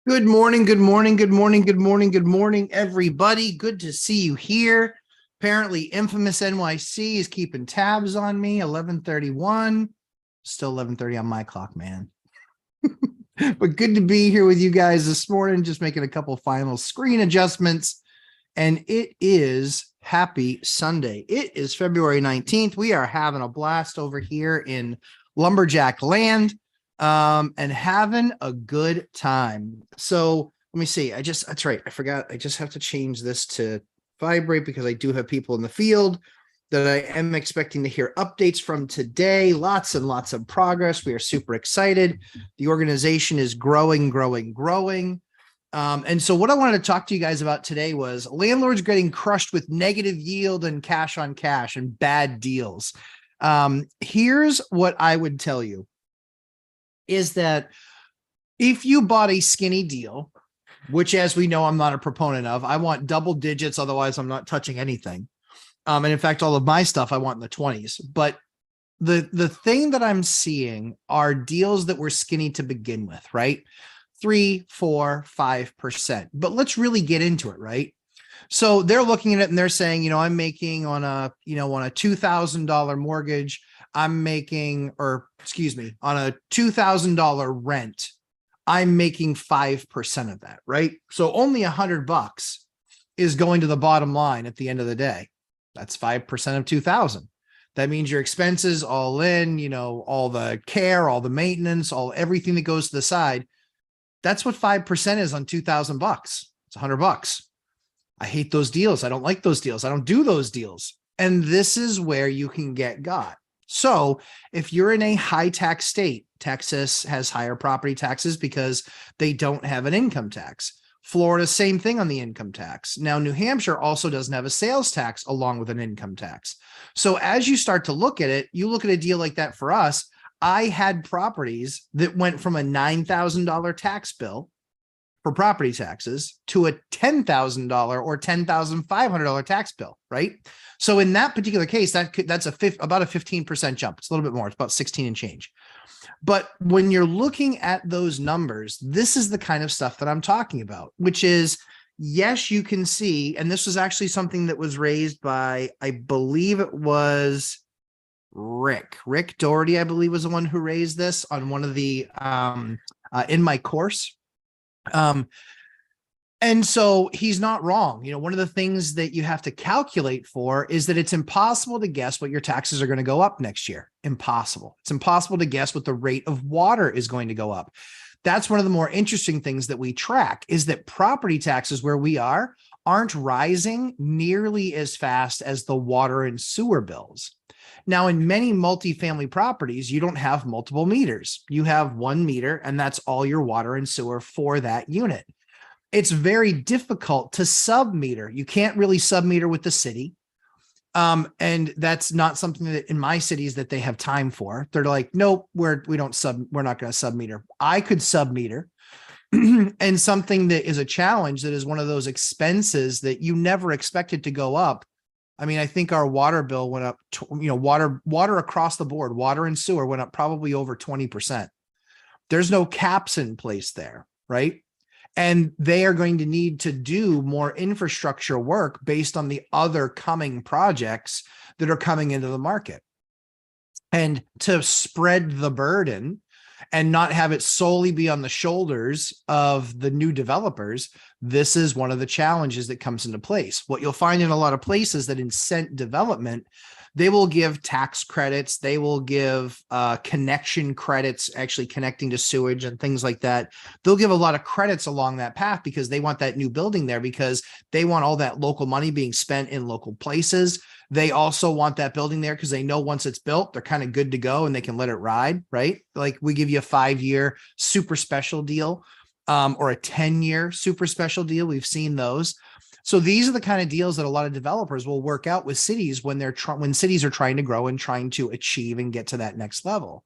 Good morning, good morning, good morning, good morning, good morning, everybody. Good to see you here. Apparently, Infamous NYC is keeping tabs on me. 11:31. Still 11:30 on my clock, man. But good to be here with you guys this morning. Just making a couple final screen adjustments. And it is happy Sunday. It is February 19th. We are having a blast over here in Lumberjack land. And having a good time. So let me see. That's right. I forgot. I just have to change this to vibrate because I do have people in the field that I am expecting to hear updates from today. Lots and lots of progress. We are super excited. The organization is growing, growing, growing. And so what I wanted to talk to you guys about today was landlords getting crushed with negative yield and cash on cash and bad deals. Here's what I would tell you. Is that if you bought a skinny deal, which as we know, I'm not a proponent of, I want double digits. Otherwise I'm not touching anything. And in fact, all of my stuff I want in the 20s, but the thing that I'm seeing are deals that were skinny to begin with, right? 3, 4, 5%, but let's really get into it. Right. So they're looking at it and they're saying, I'm making on a $2,000 mortgage, I'm making, or excuse me, on a $2,000 rent, I'm making 5% of that, right? So only $100 is going to the bottom line at the end of the day. That's 5% of 2,000. That means your expenses all in, all the care, all the maintenance, everything that goes to the side. That's what 5% is on $2,000. It's $100. I hate those deals. I don't like those deals. I don't do those deals. And this is where you can get got. So if you're in a high tax state, Texas has higher property taxes because they don't have an income tax. Florida, same thing on the income tax. Now, New Hampshire also doesn't have a sales tax along with an income tax. So as you start to look at it, you look at a deal like that for us. I had properties that went from a $9,000 tax bill for property taxes to a $10,000 or $10,500 tax bill, right? So in that particular case, that's about a 15% jump. It's a little bit more. It's about 16 and change. But when you're looking at those numbers, this is the kind of stuff that I'm talking about, which is, yes, you can see, and this was actually something that was raised by, I believe it was Rick Doherty, I believe was the one who raised this on one of the, in my course. And so he's not wrong. One of the things that you have to calculate for is that it's impossible to guess what your taxes are going to go up next year. Impossible. It's impossible to guess what the rate of water is going to go up. That's one of the more interesting things that we track is that property taxes where we aren't rising nearly as fast as the water and sewer bills. Now, in many multifamily properties, you don't have multiple meters. You have one meter, and that's all your water and sewer for that unit. It's very difficult to sub-meter. You can't really sub-meter with the city. And that's not something that in my cities that they have time for. They're like, nope, we're not going to sub-meter. I could sub-meter. And something that is a challenge that is one of those expenses that you never expected to go up. I mean, I think our water bill went up, water across the board, water and sewer went up probably over 20%. There's no caps in place there, right? And they are going to need to do more infrastructure work based on the other coming projects that are coming into the market. And to spread the burden and not have it solely be on the shoulders of the new developers, this is one of the challenges that comes into place. What you'll find in a lot of places that incent development, they will give tax credits, they will give connection credits, actually connecting to sewage and things like that. They'll give a lot of credits along that path because they want that new building there because they want all that local money being spent in local places. They also want that building there because they know once it's built, they're kind of good to go and they can let it ride, right? Like we give you a 5-year super special deal or a 10-year super special deal. We've seen those. So these are the kind of deals that a lot of developers will work out with cities when when cities are trying to grow and trying to achieve and get to that next level.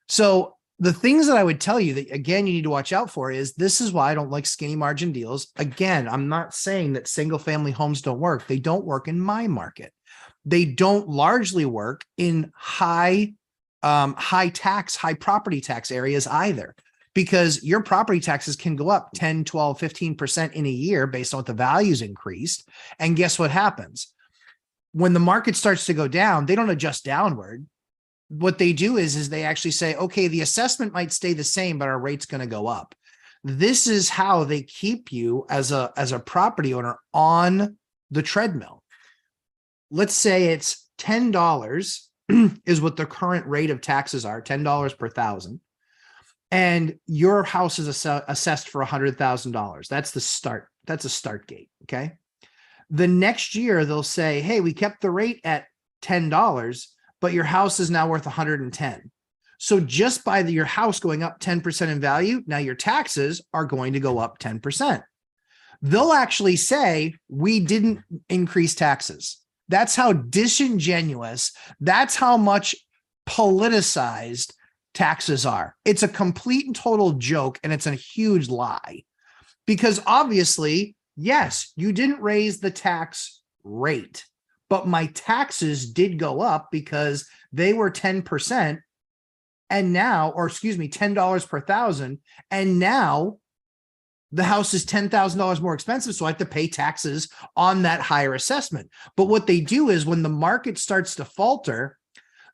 So the things that I would tell you that, again, you need to watch out for is this is why I don't like skinny margin deals. Again, I'm not saying that single family homes don't work. They don't work in my market. They don't largely work in high tax, high property tax areas either. because your property taxes can go up 10, 12, 15% in a year based on what the value's increased. And guess what happens? When the market starts to go down, they don't adjust downward. What they do is they actually say, okay, the assessment might stay the same, but our rate's going to go up. This is how they keep you as a property owner on the treadmill. Let's say it's $10 is what the current rate of taxes are, $10 per thousand. And your house is assessed for $100,000. That's the start. That's a start gate. Okay. The next year they'll say, hey, we kept the rate at $10, but your house is now worth 110. So just by your house going up 10% in value, now your taxes are going to go up 10%. They'll actually say, we didn't increase taxes. That's how disingenuous, that's how much politicized taxes are. It's a complete and total joke, and it's a huge lie. Because obviously, yes, you didn't raise the tax rate, but my taxes did go up because they were 10%. And now, or excuse me, $10 per thousand. And now the house is $10,000 more expensive. So I have to pay taxes on that higher assessment. But what they do is when the market starts to falter,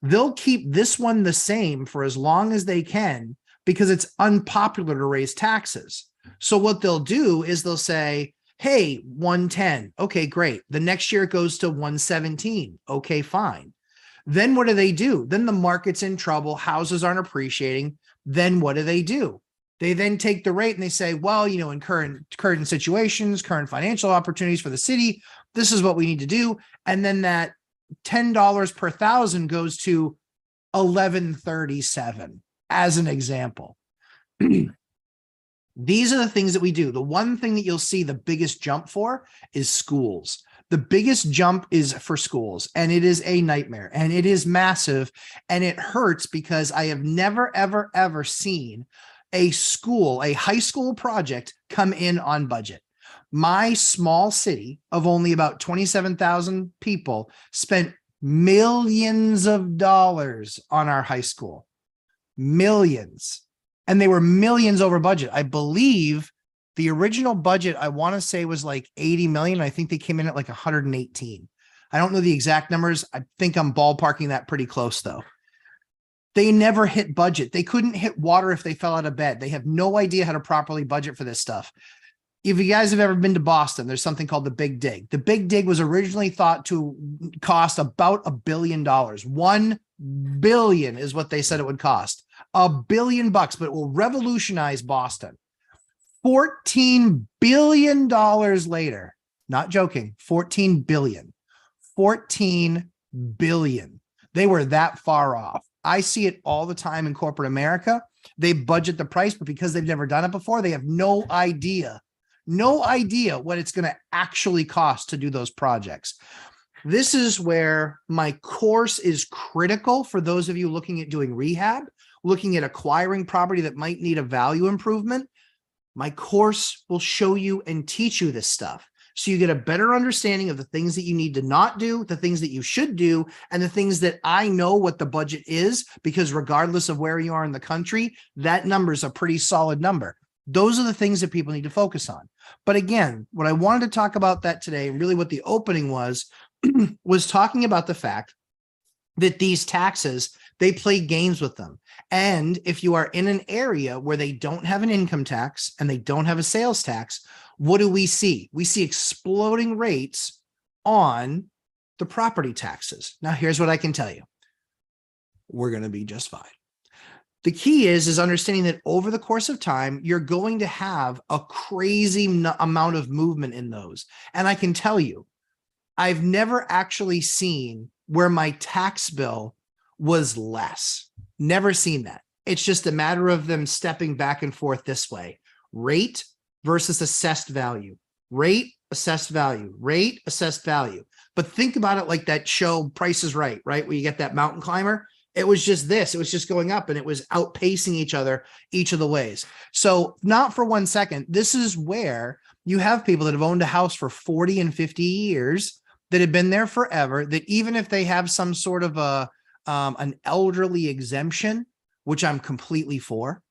they'll keep this one the same for as long as they can because it's unpopular to raise taxes. So what they'll do is they'll say, hey, 110. Okay, great. The next year it goes to 117. Okay, fine. Then what do? Then the market's in trouble. Houses aren't appreciating. Then what do? They then take the rate and they say, well, you know, in current situations, current financial opportunities for the city, this is what we need to do. And then that $10 per thousand goes to 1137 as an example. These are the things that we do. The one thing that you'll see the biggest jump for is schools. The biggest jump is for schools, and it is a nightmare, and it is massive, and it hurts because I have never, ever, ever seen a high school project come in on budget. My small city of only about 27,000 people spent millions of dollars on our high school. Millions. And they were millions over budget. I believe the original budget, I want to say, was like 80 million. I think they came in at like 118. I don't know the exact numbers. I think I'm ballparking that pretty close though. They never hit budget. They couldn't hit water if they fell out of bed. They have no idea how to properly budget for this stuff. If you guys have ever been to Boston, there's something called the Big Dig. The Big Dig was originally thought to cost about $1 billion. 1 billion is what they said it would cost. $1 billion, but it will revolutionize Boston. $14 billion later, not joking, 14 billion. 14 billion. They were that far off. I see it all the time in corporate America. They budget the price, but because they've never done it before, they have no idea what it's going to actually cost to do those projects. This is where my course is critical for those of you looking at doing rehab, looking at acquiring property that might need a value improvement. My course will show you and teach you this stuff so you get a better understanding of the things that you need to not do, the things that you should do, and the things that I know what the budget is, because regardless of where you are in the country, that number is a pretty solid number. Those are the things that people need to focus on. But again, what I wanted to talk about that today, really what the opening was, was talking about the fact that these taxes, they play games with them. And if you are in an area where they don't have an income tax and they don't have a sales tax, what do we see? We see exploding rates on the property taxes. Now, here's what I can tell you. We're going to be just fine. The key is understanding that over the course of time, you're going to have a crazy amount of movement in those. And I can tell you, I've never actually seen where my tax bill was less. Never seen that. It's just a matter of them stepping back and forth this way. Rate versus assessed value. Rate, assessed value. Rate, assessed value. But think about it like that show Price is Right, right? Where you get that mountain climber. It was just this. It was just going up and it was outpacing each other each of the ways. So not for 1 second. This is where you have people that have owned a house for 40 and 50 years that have been there forever, that even if they have some sort of an elderly exemption, which I'm completely for,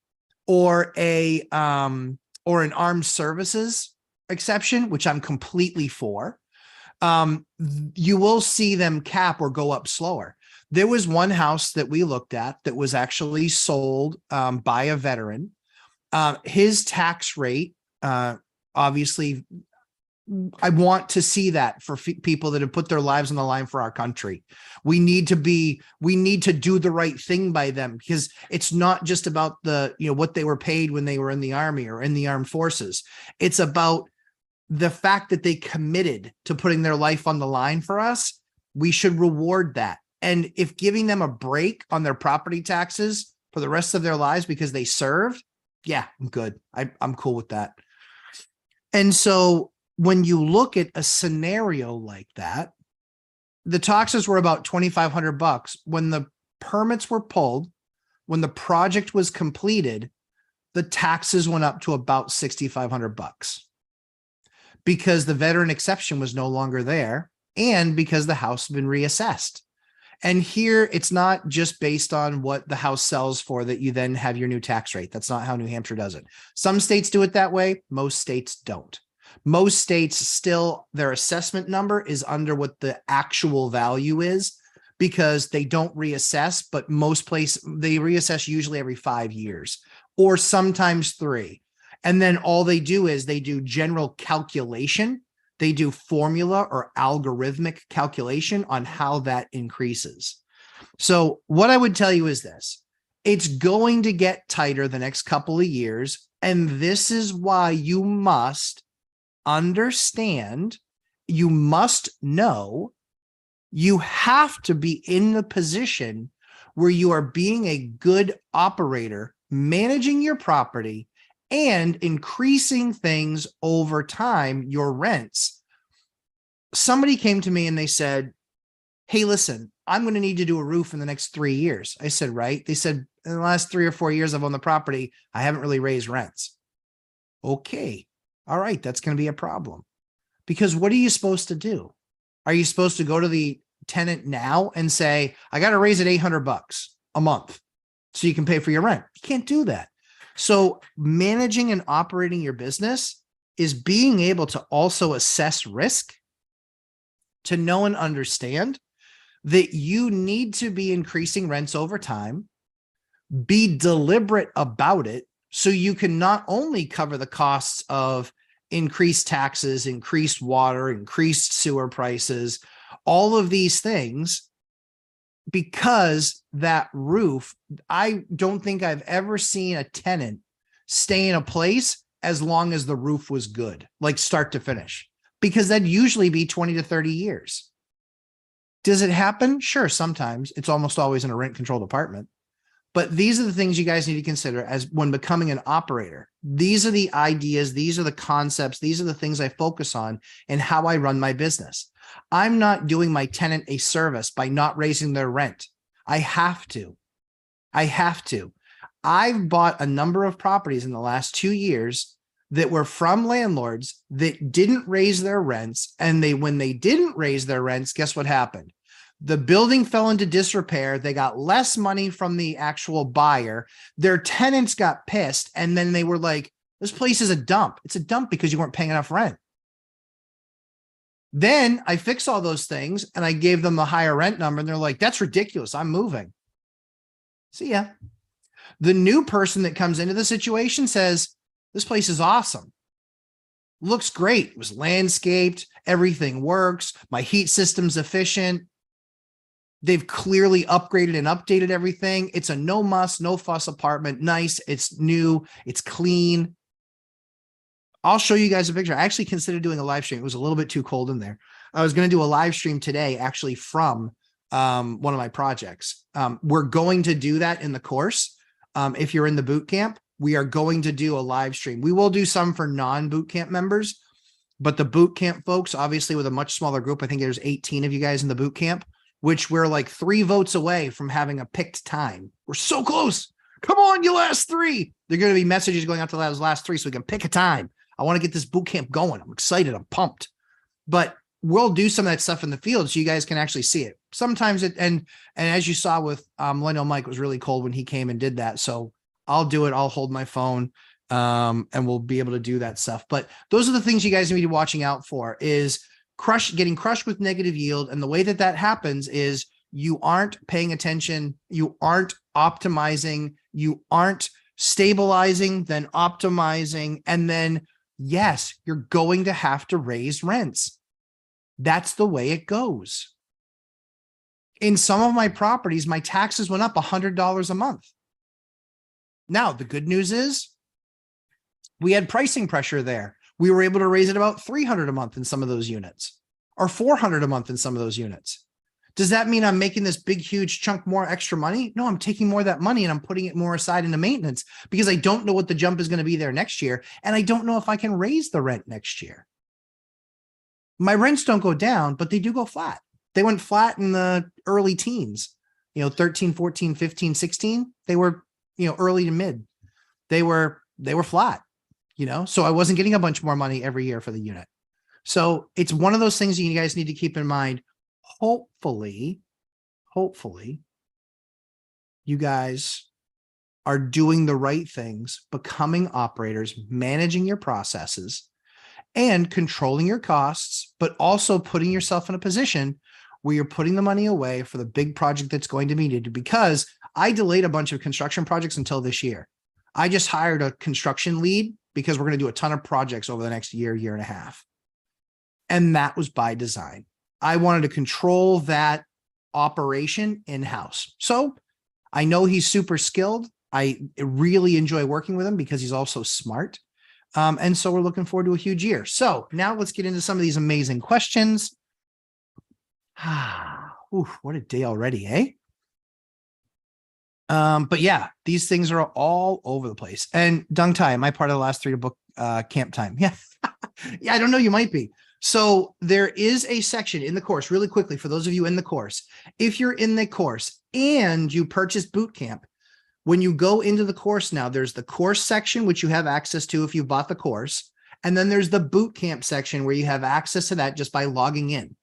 or or an armed services exception, which I'm completely for, you will see them cap or go up slower. There was one house that we looked at that was actually sold by a veteran. His tax rate, obviously, I want to see that for people that have put their lives on the line for our country. We need to do the right thing by them, because it's not just about what they were paid when they were in the Army or in the armed forces. It's about the fact that they committed to putting their life on the line for us. We should reward that. And if giving them a break on their property taxes for the rest of their lives because they served, yeah, I'm good. I'm cool with that. And so when you look at a scenario like that, the taxes were about $2,500. When the permits were pulled, when the project was completed, the taxes went up to about $6,500 because the veteran exception was no longer there, and because the house had been reassessed. And here, it's not just based on what the house sells for that you then have your new tax rate. That's not how New Hampshire does it. Some states do it that way. Most states don't. Most states still, their assessment number is under what the actual value is, because they don't reassess, but most places, they reassess usually every 5 years or sometimes 3. And then all they do is they do general calculation. They do formula or algorithmic calculation on how that increases. So what I would tell you is this: it's going to get tighter the next couple of years. And this is why you must understand, you must know, you have to be in the position where you are being a good operator, managing your property and increasing things over time, your rents. Somebody came to me and they said, hey, listen, I'm going to need to do a roof in the next 3 years. I said, right. They said, in the last 3 or 4 years I've owned the property, I haven't really raised rents. Okay. All right. That's going to be a problem, because what are you supposed to do? Are you supposed to go to the tenant now and say, I got to raise it $800 a month so you can pay for your rent? You can't do that. So managing and operating your business is being able to also assess risk, to know and understand that you need to be increasing rents over time, be deliberate about it, so you can not only cover the costs of increased taxes, increased water, increased sewer prices, all of these things, because that roof, I don't think I've ever seen a tenant stay in a place as long as the roof was good, like start to finish, because that'd usually be 20 to 30 years. Does it happen? Sure. Sometimes. It's almost always in a rent controlled apartment. But these are the things you guys need to consider as when becoming an operator. These are the ideas. These are the concepts. These are the things I focus on in how I run my business. I'm not doing my tenant a service by not raising their rent. I have to. I've bought a number of properties in the last 2 years that were from landlords that didn't raise their rents. And when they didn't raise their rents, guess what happened? The building fell into disrepair. They got less money from the actual buyer. Their tenants got pissed. And then they were like, this place is a dump. It's a dump because you weren't paying enough rent. Then I fixed all those things and I gave them the higher rent number. And they're like, that's ridiculous. I'm moving. See ya. The new person that comes into the situation says, this place is awesome. Looks great. It was landscaped. Everything works. My heat system's efficient. They've clearly upgraded and updated everything. It's a no muss, no fuss apartment. Nice. It's new. It's clean. I'll show you guys a picture. I actually considered doing a live stream. It was a little bit too cold in there. I was going to do a live stream today, actually from one of my projects. We're going to do that in the course. If you're in the boot camp, we are going to do a live stream. We will do some for non-boot camp members, but the boot camp folks, obviously with a much smaller group, I think there's 18 of you guys in the boot camp, which we're like 3 votes away from having a picked time. We're so close. Come on, you last 3. They're going to be messages going out to those last 3 so we can pick a time. I want to get this boot camp going. I'm excited. I'm pumped. But we'll do some of that stuff in the field so you guys can actually see it. Sometimes and as you saw with Millennial Mike, it was really cold when he came and did that. So I'll do it. I'll hold my phone, and we'll be able to do that stuff. But those are the things you guys need to be watching out for, is getting crushed with negative yield. And the way that that happens is you aren't paying attention. You aren't optimizing. You aren't stabilizing, then optimizing. And then, yes, you're going to have to raise rents. That's the way it goes. In some of my properties, my taxes went up $100 a month. Now, the good news is we had pricing pressure there. We were able to raise it about $300 a month in some of those units, or $400 a month in some of those units. Does that mean I'm making this big, huge chunk more extra money? No, I'm taking more of that money and I'm putting it more aside into maintenance because I don't know what the jump is going to be there next year. And I don't know if I can raise the rent next year. My rents don't go down, but they do go flat. They went flat in the early teens, 13, 14, 15, 16. They were, early to mid. They were flat, so I wasn't getting a bunch more money every year for the unit. So it's one of those things you guys need to keep in mind. Hopefully you guys are doing the right things, becoming operators, managing your processes and controlling your costs, but also putting yourself in a position where you're putting the money away for the big project that's going to be needed. Because I delayed a bunch of construction projects until this year. I just hired a construction lead because we're going to do a ton of projects over the next year and a half. And that was by design. I wanted to control that operation in-house. So I know he's super skilled. I really enjoy working with him because he's also smart. And so we're looking forward to a huge year. So now let's get into some of these amazing questions. Oof, what a day already, eh? But yeah, these things are all over the place. And Dung Tai, am I part of the last 3 to book camp time? Yeah. Yeah, I don't know. You might be. So there is a section in the course, really quickly, for those of you in the course. If you're in the course and you purchase boot camp, when you go into the course now, there's the course section, which you have access to if you bought the course. And then there's the boot camp section where you have access to that just by logging in.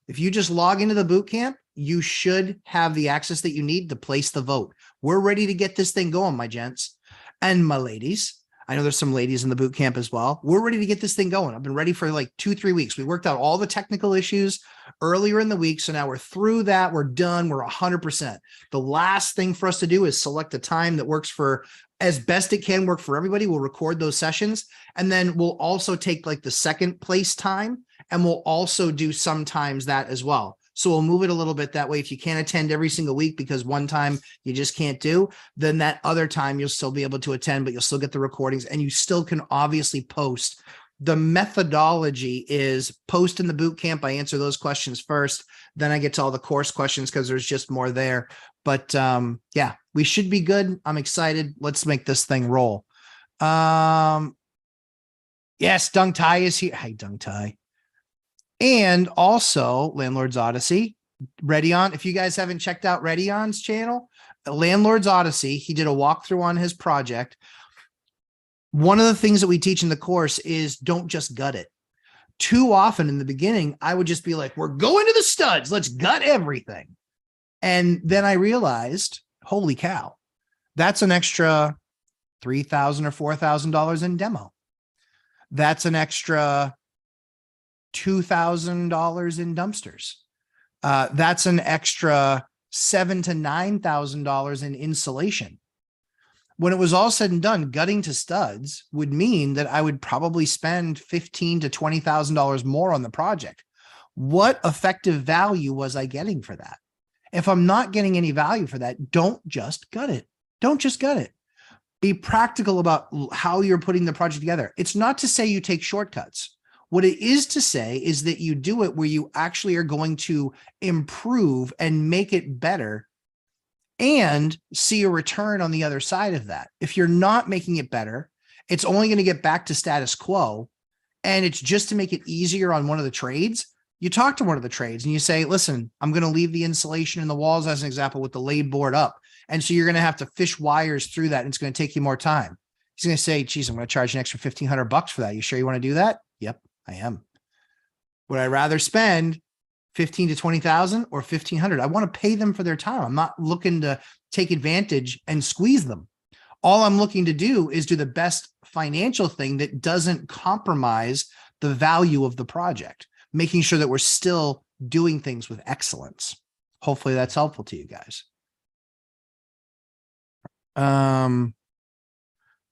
If you just log into the boot camp, you should have the access that you need to place the vote. We're ready to get this thing going, my gents and my ladies. I know there's some ladies in the boot camp as well. We're ready to get this thing going. I've been ready for like 2-3 weeks. We worked out all the technical issues earlier in the week. So now we're through that. We're done. We're 100%. The last thing for us to do is select a time that works for, as best it can work for everybody. We'll record those sessions. And then we'll also take like the second place time. And we'll also do sometimes that as well. So we'll move it a little bit that way. If you can't attend every single week because one time you just can't do, then that other time you'll still be able to attend, but you'll still get the recordings and you still can obviously post. The methodology is post in the boot camp. I answer those questions first. Then I get to all the course questions because there's just more there. But yeah, we should be good. I'm excited. Let's make this thing roll. Yes, Dung Tai is here. Hi, Dung Tai. And also Landlord's Odyssey, Redion. If you guys haven't checked out Redion's channel, Landlord's Odyssey, he did a walkthrough on his project. One of the things that we teach in the course is don't just gut it. Too often in the beginning, I would just be like, we're going to the studs. Let's gut everything. And then I realized, holy cow, that's an extra $3,000 or $4,000 in demo. That's an extra $2,000 in dumpsters. That's an extra $7,000 to $9,000 in insulation. When it was all said and done, gutting to studs would mean that I would probably spend $15,000 to $20,000 more on the project. What effective value was I getting for that? If I'm not getting any value for that, don't just gut it. Don't just gut it. Be practical about how you're putting the project together. It's not to say you take shortcuts. What it is to say is that you do it where you actually are going to improve and make it better and see a return on the other side of that. If you're not making it better, it's only going to get back to status quo. And it's just to make it easier on one of the trades. You talk to one of the trades and you say, listen, I'm going to leave the insulation in the walls as an example with the laid board up. And so you're going to have to fish wires through that. And it's going to take you more time. He's going to say, geez, I'm going to charge an extra $1,500 for that. You sure you want to do that? Yep, I am. Would I rather spend 15 to 20,000 or 1,500? I want to pay them for their time. I'm not looking to take advantage and squeeze them. All I'm looking to do is do the best financial thing that doesn't compromise the value of the project, making sure that we're still doing things with excellence. Hopefully that's helpful to you guys.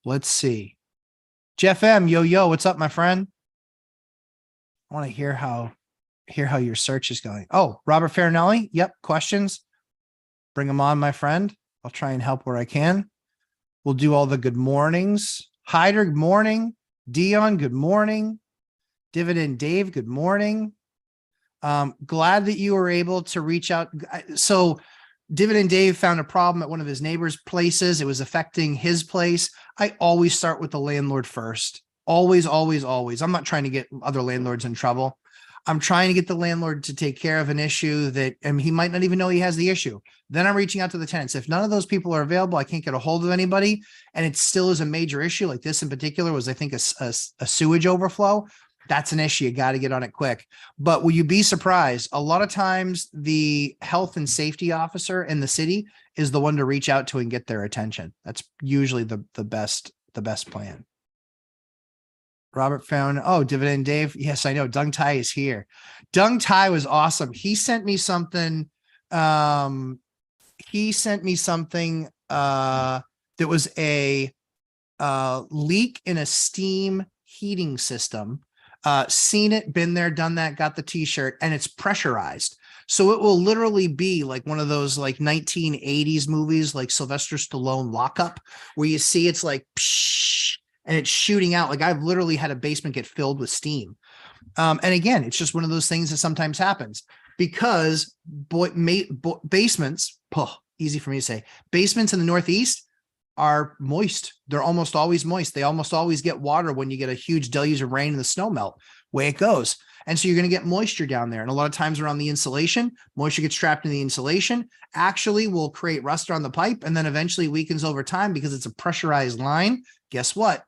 Let's see. Jeff M, yo, what's up, my friend? I want to hear how your search is going. Oh, Robert Farinelli. Yep. Questions. Bring them on, my friend. I'll try and help where I can. We'll do all the good mornings. Hyder, good morning. Dion, good morning. Dividend Dave, good morning. Glad that you were able to reach out. So Dividend Dave found a problem at one of his neighbors' places. It was affecting his place. I always start with the landlord first. Always, always, always. I'm not trying to get other landlords in trouble. I'm trying to get the landlord to take care of an issue that, and he might not even know he has the issue. Then I'm reaching out to the tenants. If none of those people are available, I can't get a hold of anybody, and it still is a major issue. Like this in particular was, I think, a sewage overflow. That's an issue. You got to get on it quick. But will you be surprised? A lot of times the health and safety officer in the city is the one to reach out to and get their attention. That's usually the best plan. Robert found, oh, Dividend Dave. Yes, I know. Dung Tai is here. Dung Tai was awesome. He sent me something. That was a leak in a steam heating system. Seen it, been there, done that, got the t-shirt, and it's pressurized. So it will literally be like one of those like 1980s movies, like Sylvester Stallone Lockup, where you see it's like, psh, and it's shooting out. Like I've literally had a basement get filled with steam. And again, it's just one of those things that sometimes happens because basements, easy for me to say, basements in the Northeast are moist. They're almost always moist. They almost always get water when you get a huge deluge of rain and the snow melt. Way it goes. And so you're going to get moisture down there. And a lot of times around the insulation, moisture gets trapped in the insulation, actually will create rust on the pipe, and then eventually weakens over time because it's a pressurized line. Guess what?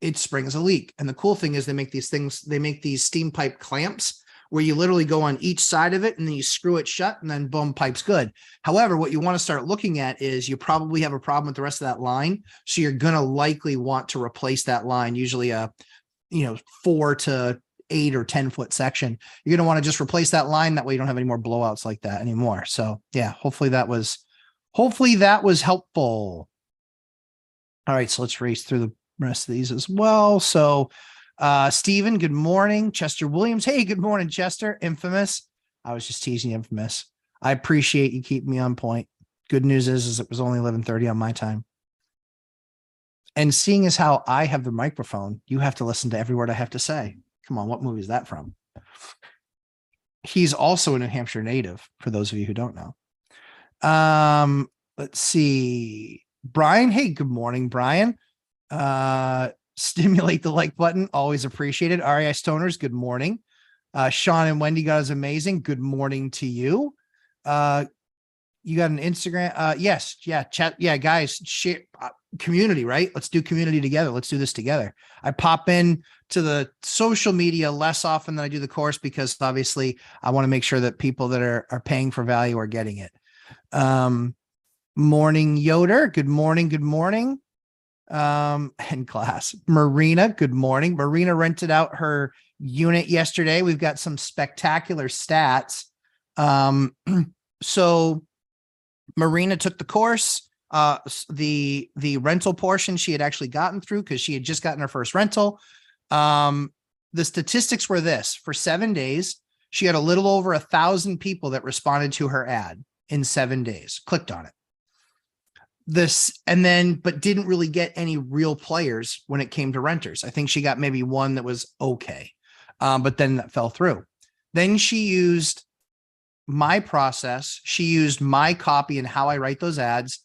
It springs a leak. And the cool thing is they make these steam pipe clamps where you literally go on each side of it and then you screw it shut and then boom, pipe's good. However, what you want to start looking at is you probably have a problem with the rest of that line. So you're going to likely want to replace that line, usually a, 4 to 8 or 10 foot section. You're going to want to just replace that line. That way you don't have any more blowouts like that anymore. So yeah, hopefully that was helpful. All right. So let's race through the rest of these as well. So Stephen, good morning. Chester Williams. Hey, good morning, Chester. Infamous. I was just teasing Infamous. I appreciate you keeping me on point. Good news is it was only 11:30 on my time. And seeing as how I have the microphone, you have to listen to every word I have to say. Come on, what movie is that from? He's also a New Hampshire native, for those of you who don't know. Let's see. Brian. Hey, good morning, Brian. Stimulate the like button. Always appreciated. REI Stoners, good morning. Sean and Wendy got us amazing. Good morning to you. You got an Instagram? Yes. Yeah. Chat. Yeah, guys, share community, right? Let's do community together. Let's do this together. I pop in to the social media less often than I do the course because obviously I want to make sure that people that are paying for value are getting it. Morning Yoder. Good morning. Good morning. And class. Marina, good morning. Marina rented out her unit yesterday. We've got some spectacular stats. So Marina took the course. The rental portion she had actually gotten through because she had just gotten her first rental. The statistics were this: for 7 days, she had a little over 1,000 people that responded to her ad in 7 days, clicked on it. But didn't really get any real players when it came to renters. I think she got maybe one that was okay. But then that fell through. Then she used my process. She used my copy and how I write those ads.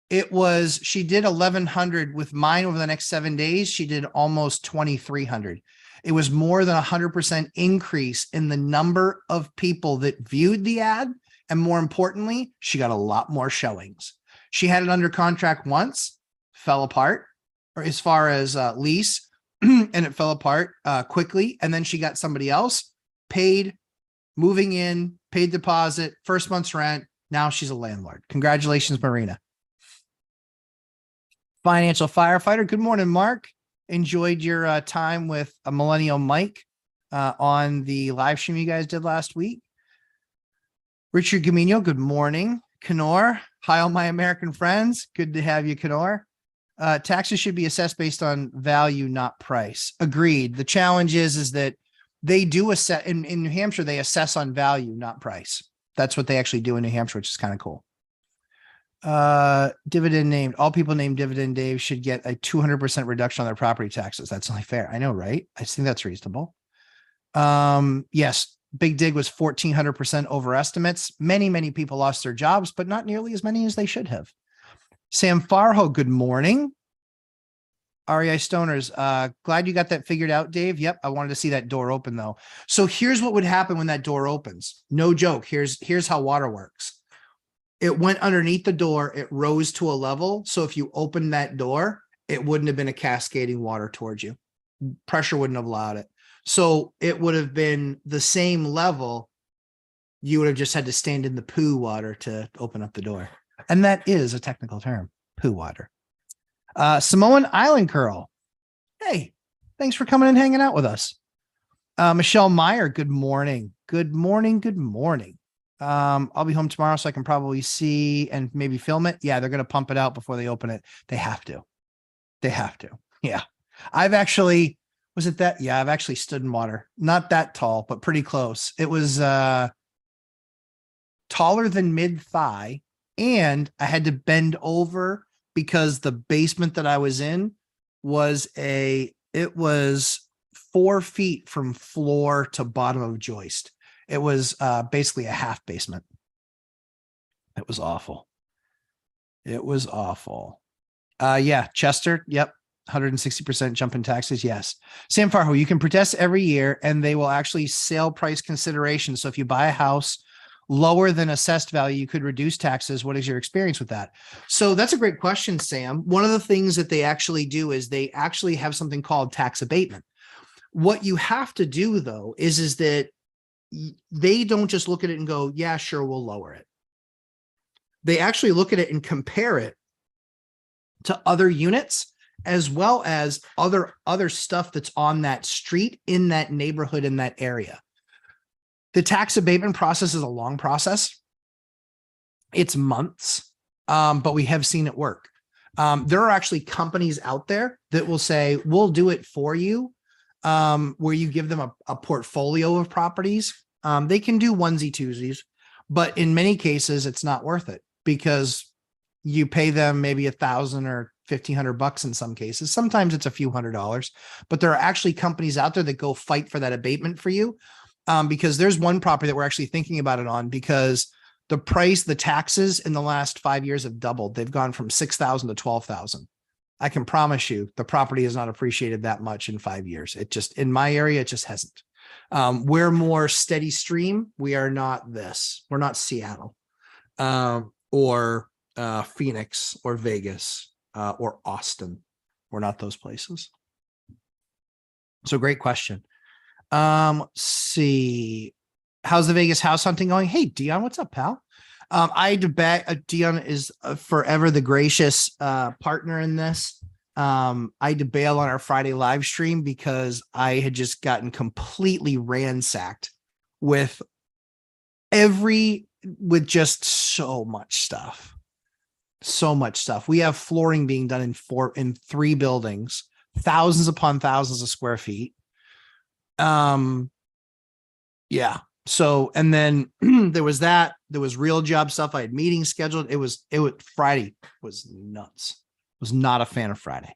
She did 1,100 with mine over the next 7 days. She did almost 2,300. It was more than 100% increase in the number of people that viewed the ad. And more importantly, she got a lot more showings. She had it under contract once, fell apart, or as far as lease, and it fell apart quickly. And then she got somebody else, paid, moving in, paid deposit, first month's rent. Now she's a landlord. Congratulations, Marina. Financial firefighter. Good morning, Mark. Enjoyed your time with a Millennial Mike on the live stream you guys did last week. Richard Gamino, good morning. Kenor, hi, all my American friends. Good to have you, Kenor. Taxes should be assessed based on value, not price. Agreed. The challenge is that they do assess in New Hampshire, they assess on value, not price. That's what they actually do in New Hampshire, which is kind of cool. Dividend named, all people named Dividend Dave should get a 200% reduction on their property taxes. That's only fair. I know, right? I think that's reasonable. Yes, Big Dig was 1,400% over estimates. Many people lost their jobs, but not nearly as many as they should have. Sam Farho, good morning. REI Stoners, glad you got that figured out, Dave. Yep, I wanted to see that door open though. So here's what would happen when that door opens. No joke. Here's how water works. It went underneath the door. It rose to a level. So if you opened that door, it wouldn't have been a cascading water towards you. Pressure wouldn't have allowed it. So it would have been the same level. You would have just had to stand in the poo water to open up the door. And that is a technical term, poo water. Samoan Island Curl. Hey, thanks for coming and hanging out with us. Michelle Meyer, good morning. Good morning. Good morning. I'll be home tomorrow, so I can probably see and maybe film it. Yeah, they're going to pump it out before they open it. They have to. They have to. Yeah. I've actually, was it that? Yeah, I've actually stood in water. Not that tall, but pretty close. It was taller than mid-thigh, and I had to bend over because the basement that I was in was it was 4 feet from floor to bottom of joist. It was basically a half basement. It was awful. It was awful. Yeah, Chester. Yep. 160% jump in taxes. Yes. Sam Farho, you can protest every year and they will actually sale price consideration. So if you buy a house lower than assessed value, you could reduce taxes. What is your experience with that? So that's a great question, Sam. One of the things that they actually do is they actually have something called tax abatement. What you have to do though, is that they don't just look at it and go, yeah, sure, we'll lower it. They actually look at it and compare it to other units, as well as other stuff that's on that street, in that neighborhood, in that area. The tax abatement process is a long process. It's months, but we have seen it work. There are actually companies out there that will say, we'll do it for you, where you give them a portfolio of properties. They can do onesie twosies, but in many cases, it's not worth it because you pay them maybe $1,000 or $1,500 in some cases. Sometimes it's a few $100s, but there are actually companies out there that go fight for that abatement for you. Because there's one property that we're actually thinking about it on, because the taxes in the last 5 years have doubled. They've gone from 6,000 to 12,000. I can promise you the property has not appreciated that much in 5 years. It just, in my area, it just hasn't. We're more steady stream. We are not this. We're not Seattle, or Phoenix or Vegas, or Austin. We're not those places. So great question. Let's see. How's the Vegas house hunting going? Hey, Dion, what's up, pal? Dion is forever the gracious partner in this. I had to bail on our Friday live stream because I had just gotten completely ransacked with just so much stuff. So much stuff. We have flooring being done in 3 buildings, thousands upon thousands of square feet. Yeah. So, and then there was real job stuff. I had meetings scheduled. Friday was nuts. Was not a fan of Friday.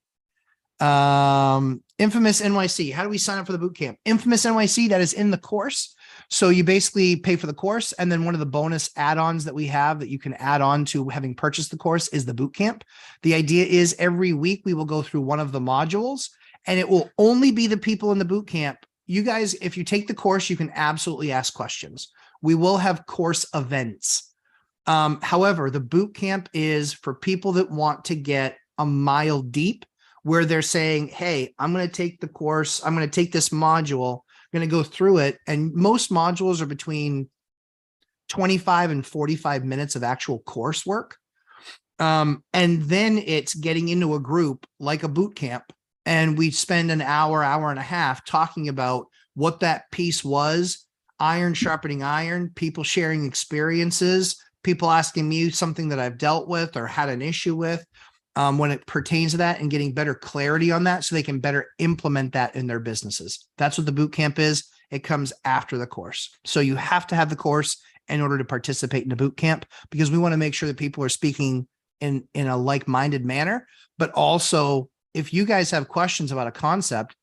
Infamous NYC. How do we sign up for the boot camp? Infamous NYC, that is in the course. So you basically pay for the course. And then one of the bonus add-ons that we have that you can add on to having purchased the course is the boot camp. The idea is every week we will go through one of the modules, and it will only be the people in the boot camp. You guys, if you take the course, you can absolutely ask questions. We will have course events. However, the boot camp is for people that want to get a mile deep, where they're saying, hey, I'm going to take the course. I'm going to take this module. I'm going to go through it. And most modules are between 25 and 45 minutes of actual coursework. And then it's getting into a group like a boot camp. And we spend an hour, hour and a half talking about what that piece was, iron sharpening iron, people sharing experiences, people asking me something that I've dealt with or had an issue with when it pertains to that, and getting better clarity on that so they can better implement that in their businesses. That's what the boot camp is. It comes after the course. So you have to have the course in order to participate in the boot camp, because we want to make sure that people are speaking in a like-minded manner. But also, if you guys have questions about a concept,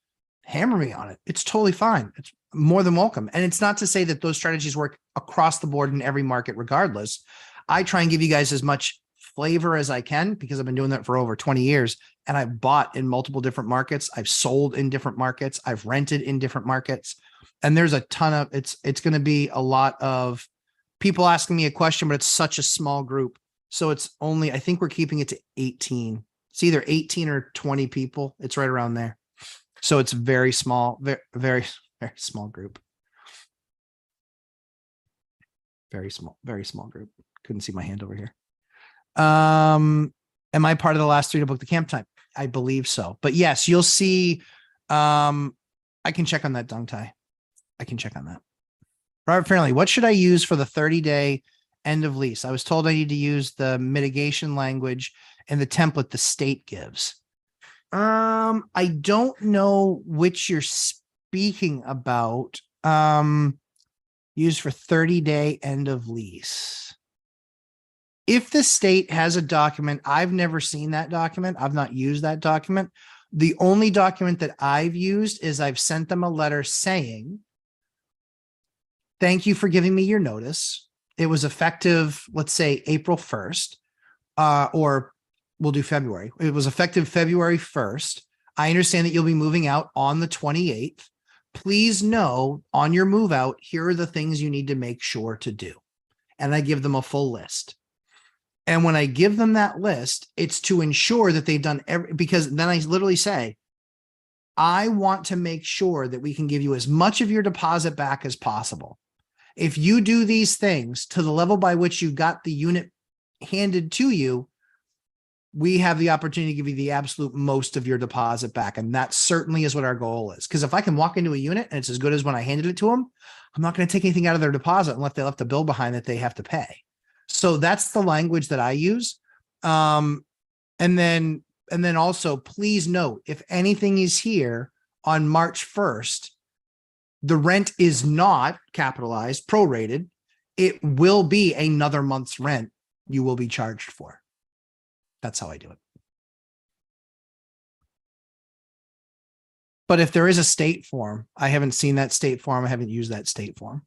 hammer me on it. It's totally fine. It's more than welcome. And it's not to say that those strategies work across the board in every market regardless. I try and give you guys as much flavor as I can, because I've been doing that for over 20 years, and I've bought in multiple different markets. I've sold in different markets. I've rented in different markets. And there's a ton of, it's going to be a lot of people asking me a question, but it's such a small group. So it's only, I think we're keeping it to 18. It's either 18 or 20 people. It's right around there. So it's very small, very, very, very small group. Very small group. Couldn't see my hand over here. Am I part of the last 3 to book the camp time? I believe so. But yes, you'll see. I can check on that, Dung Tai. I can check on that. Robert Fairley, what should I use for the 30-day end of lease? I was told I need to use the mitigation language and the template the state gives. I don't know which you're speaking about. Use for 30-day end of lease. If the state has a document, I've never seen that document. I've not used that document. The only document that I've used is I've sent them a letter saying, thank you for giving me your notice. It was effective, let's say April 1st, or we'll do February. It was effective February 1st. I understand that you'll be moving out on the 28th. Please know on your move out, here are the things you need to make sure to do. And I give them a full list. And when I give them that list, it's to ensure that they've done because then I literally say, I want to make sure that we can give you as much of your deposit back as possible. If you do these things to the level by which you got the unit handed to you, we have the opportunity to give you the absolute most of your deposit back. And that certainly is what our goal is. Because if I can walk into a unit and it's as good as when I handed it to them, I'm not going to take anything out of their deposit unless they left a bill behind that they have to pay. So that's the language that I use. And then also, please note, if anything is here on March 1st, the rent is not capitalized, prorated. It will be another month's rent you will be charged for. That's how I do it. But if there is a state form, I haven't seen that state form. I haven't used that state form.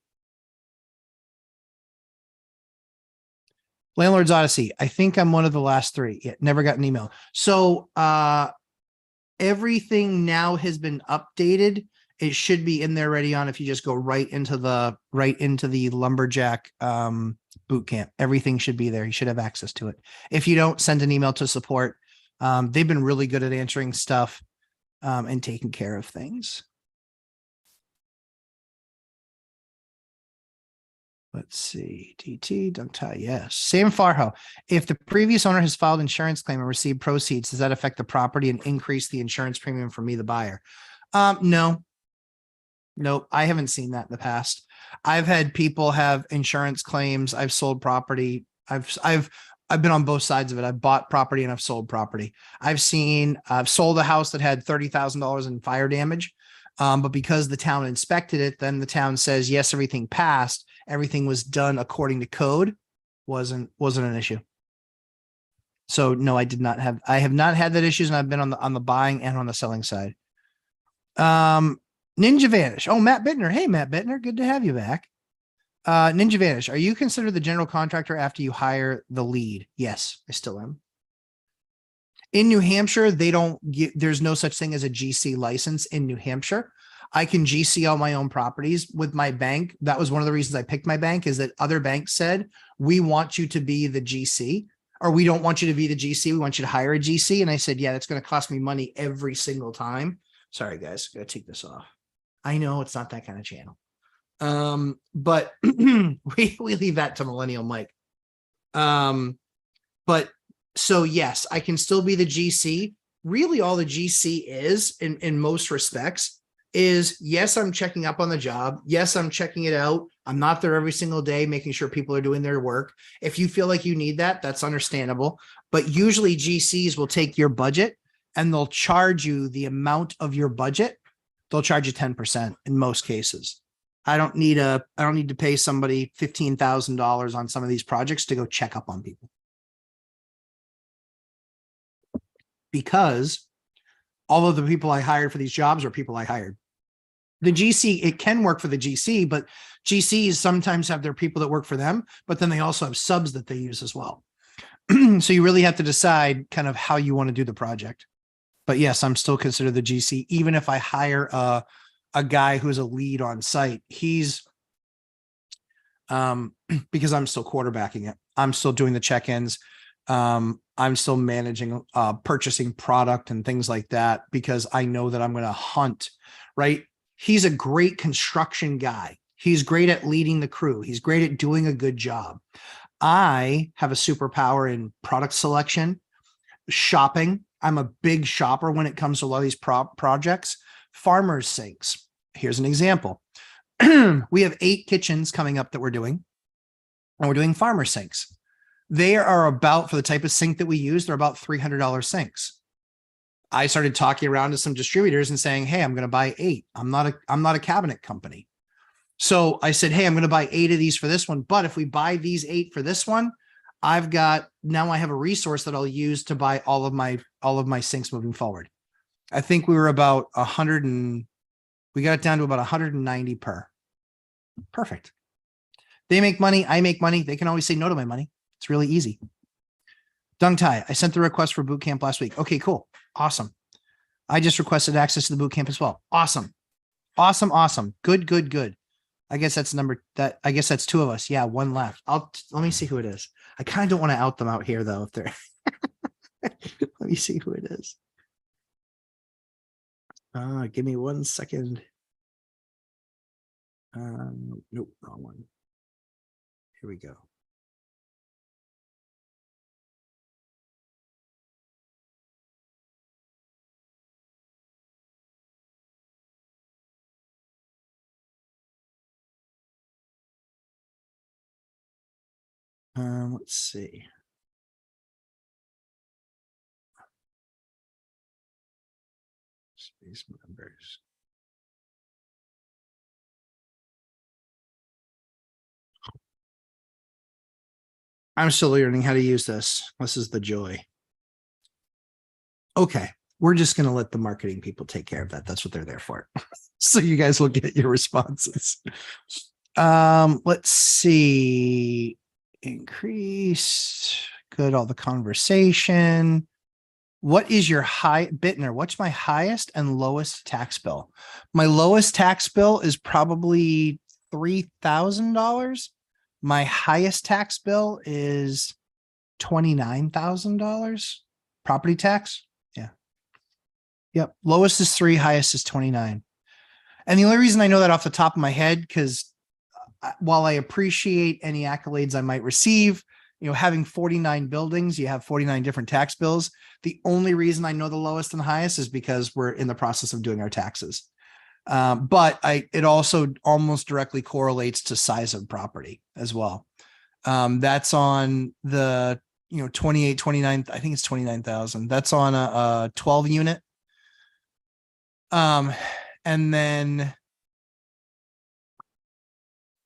Landlord's Odyssey. I think I'm one of the last 3. Yeah, never got an email. So everything now has been updated. It should be in there ready on if you just go right into the Lumberjack boot camp. Everything should be there. You should have access to it. If you don't, send an email to support. They've been really good at answering stuff and taking care of things. Let's see. DT, Dungtai, yes. Sam Farho. If the previous owner has filed insurance claim and received proceeds, does that affect the property and increase the insurance premium for me, the buyer? No. Nope, I haven't seen that in the past. I've had people have insurance claims. I've sold property. I've been on both sides of it. I've bought property and I've sold property. I've sold a house that had $30,000 in fire damage. But because the town inspected it, then the town says, yes, everything passed. Everything was done according to code. Wasn't an issue. So no, I have not had that issues, and I've been on the buying and on the selling side. Ninja Vanish. Oh, Matt Bittner. Hey, Matt Bittner. Good to have you back. Ninja Vanish. Are you considered the general contractor after you hire the lead? Yes, I still am. In New Hampshire, there's no such thing as a GC license in New Hampshire. I can GC all my own properties with my bank. That was one of the reasons I picked my bank, is that other banks said, we want you to be the GC, or we don't want you to be the GC. We want you to hire a GC. And I said, yeah, that's going to cost me money every single time. Sorry, guys. Got to take this off. I know it's not that kind of channel. But we leave that to Millennial Mike. But So yes, I can still be the GC. Really all the GC is in most respects is yes, I'm checking up on the job. Yes, I'm checking it out. I'm not there every single day, making sure people are doing their work. If you feel like you need that, that's understandable. But usually GCs will take your budget and they'll charge you the amount of your budget. They'll charge you 10% in most cases. I don't need to pay somebody $15,000 on some of these projects to go check up on people. Because all of the people I hired for these jobs are people I hired. The GC, it can work for the GC, but GCs sometimes have their people that work for them, but then they also have subs that they use as well. So you really have to decide kind of how you want to do the project. But yes, I'm still considered the GC, even if I hire a guy who's a lead on site. He's because I'm still quarterbacking it. I'm still doing the check-ins. I'm still managing purchasing product and things like that because I know that I'm going to hunt, right? He's a great construction guy. He's great at leading the crew. He's great at doing a good job. I have a superpower in product selection, shopping. I'm a big shopper when it comes to a lot of these projects. Farmers sinks. Here's an example. We have 8 kitchens coming up that we're doing, and we're doing farmer sinks. They are about, for the type of sink that we use, they're about $300 sinks. I started talking around to some distributors and saying, hey, I'm going to buy 8. I'm not a cabinet company. So I said, hey, I'm going to buy 8 of these for this one. But if we buy these 8 for this one, now I have a resource that I'll use to buy all of my sinks moving forward. I think we were about we got it down to about 190 per. Perfect. They make money. I make money. They can always say no to my money. It's really easy. Dung Tai, I sent the request for boot camp last week. Okay, cool. Awesome. I just requested access to the boot camp as well. Awesome. Awesome. Awesome. Good, good, good. I guess that's I guess that's 2 of us. Yeah, 1 left. Let me see who it is. I kind of don't want to out them out here though. If they're, let me see who it is. Give me 1 second. Nope, wrong one. Here we go. Let's see. Space members. I'm still learning how to use this. This is the joy. Okay, we're just going to let the marketing people take care of that. That's what they're there for. So you guys will get your responses. Let's see. Increased. Good. All the conversation. What is your Bittner? What's my highest and lowest tax bill? My lowest tax bill is probably $3,000. My highest tax bill is $29,000 property tax. Yeah. Yep. Lowest is 3, highest is 29. And the only reason I know that off the top of my head, because while I appreciate any accolades I might receive, having 49 buildings, you have 49 different tax bills. The only reason I know the lowest and the highest is because we're in the process of doing our taxes. But it also almost directly correlates to size of property as well. That's on the, 28, 29, I think it's 29,000. That's on a 12 unit. And then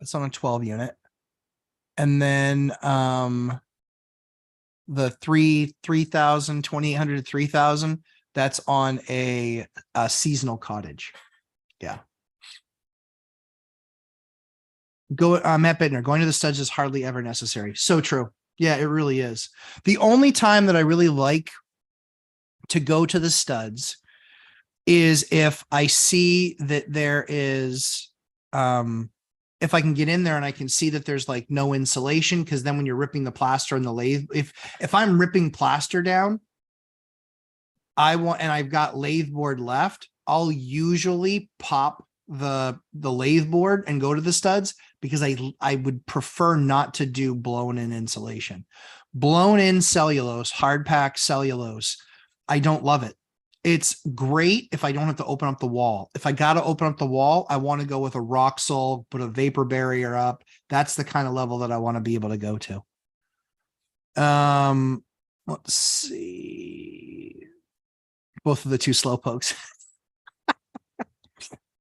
it's on a 12 unit. And then the 3,000, 2,800 to 3,000, that's on a seasonal cottage. Yeah. Matt Bittner, going to the studs is hardly ever necessary. So true. Yeah, it really is. The only time that I really like to go to the studs is if I see that there is, if I can get in there and I can see that there's like no insulation, because then when you're ripping the plaster and the lathe, if I'm ripping plaster down, I've got lathe board left, I'll usually pop the lathe board and go to the studs because I would prefer not to do blown in insulation. blown in cellulose, hard pack cellulose. I don't love it. It's great if I don't have to open up the wall. If I got to open up the wall, I want to go with a rock sole, put a vapor barrier up. That's the kind of level that I want to be able to go to. Let's see. Both of the two slow pokes.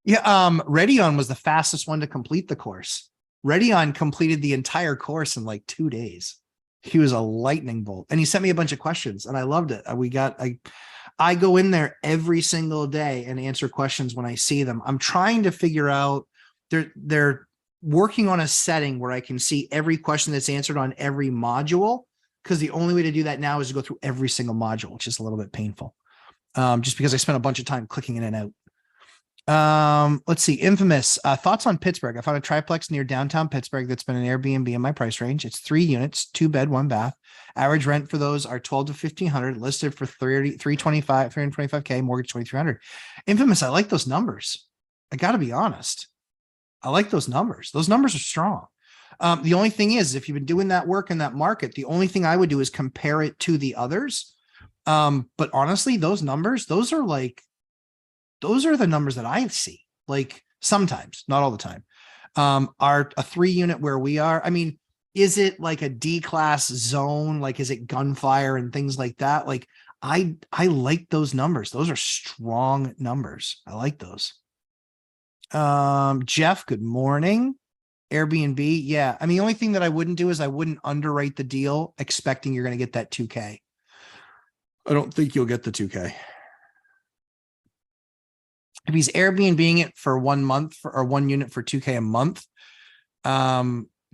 Yeah, Redion was the fastest one to complete the course. Redion completed the entire course in like 2 days. He was a lightning bolt, and he sent me a bunch of questions, and I loved it. I go in there every single day and answer questions when I see them. I'm trying to figure out, they're working on a setting where I can see every question that's answered on every module, because the only way to do that now is to go through every single module, which is a little bit painful. Just because I spent a bunch of time clicking in and out. Let's see. Infamous thoughts on Pittsburgh. I found a triplex near downtown Pittsburgh that's been an Airbnb in my price range. It's 3 units, 2 bed, 1 bath. Average rent for those are 12 to 1500, listed for 325K, mortgage 2300. Infamous, I like those numbers. I got to be honest. I like those numbers. Those numbers are strong. The only thing is, if you've been doing that work in that market, the only thing I would do is compare it to the others. But honestly, those numbers, those are the numbers that I see, like sometimes, not all the time. Are a 3 unit where we are. I mean, is it like a D-class zone? Like, is it gunfire and things like that? Like, I like those numbers. Those are strong numbers. I like those. Jeff, good morning. Airbnb. Yeah. I mean, the only thing that I wouldn't do is I wouldn't underwrite the deal expecting you're going to get that 2K. I don't think you'll get the 2K. If he's Airbnb-ing it for 1 month or 1 unit for 2K a month,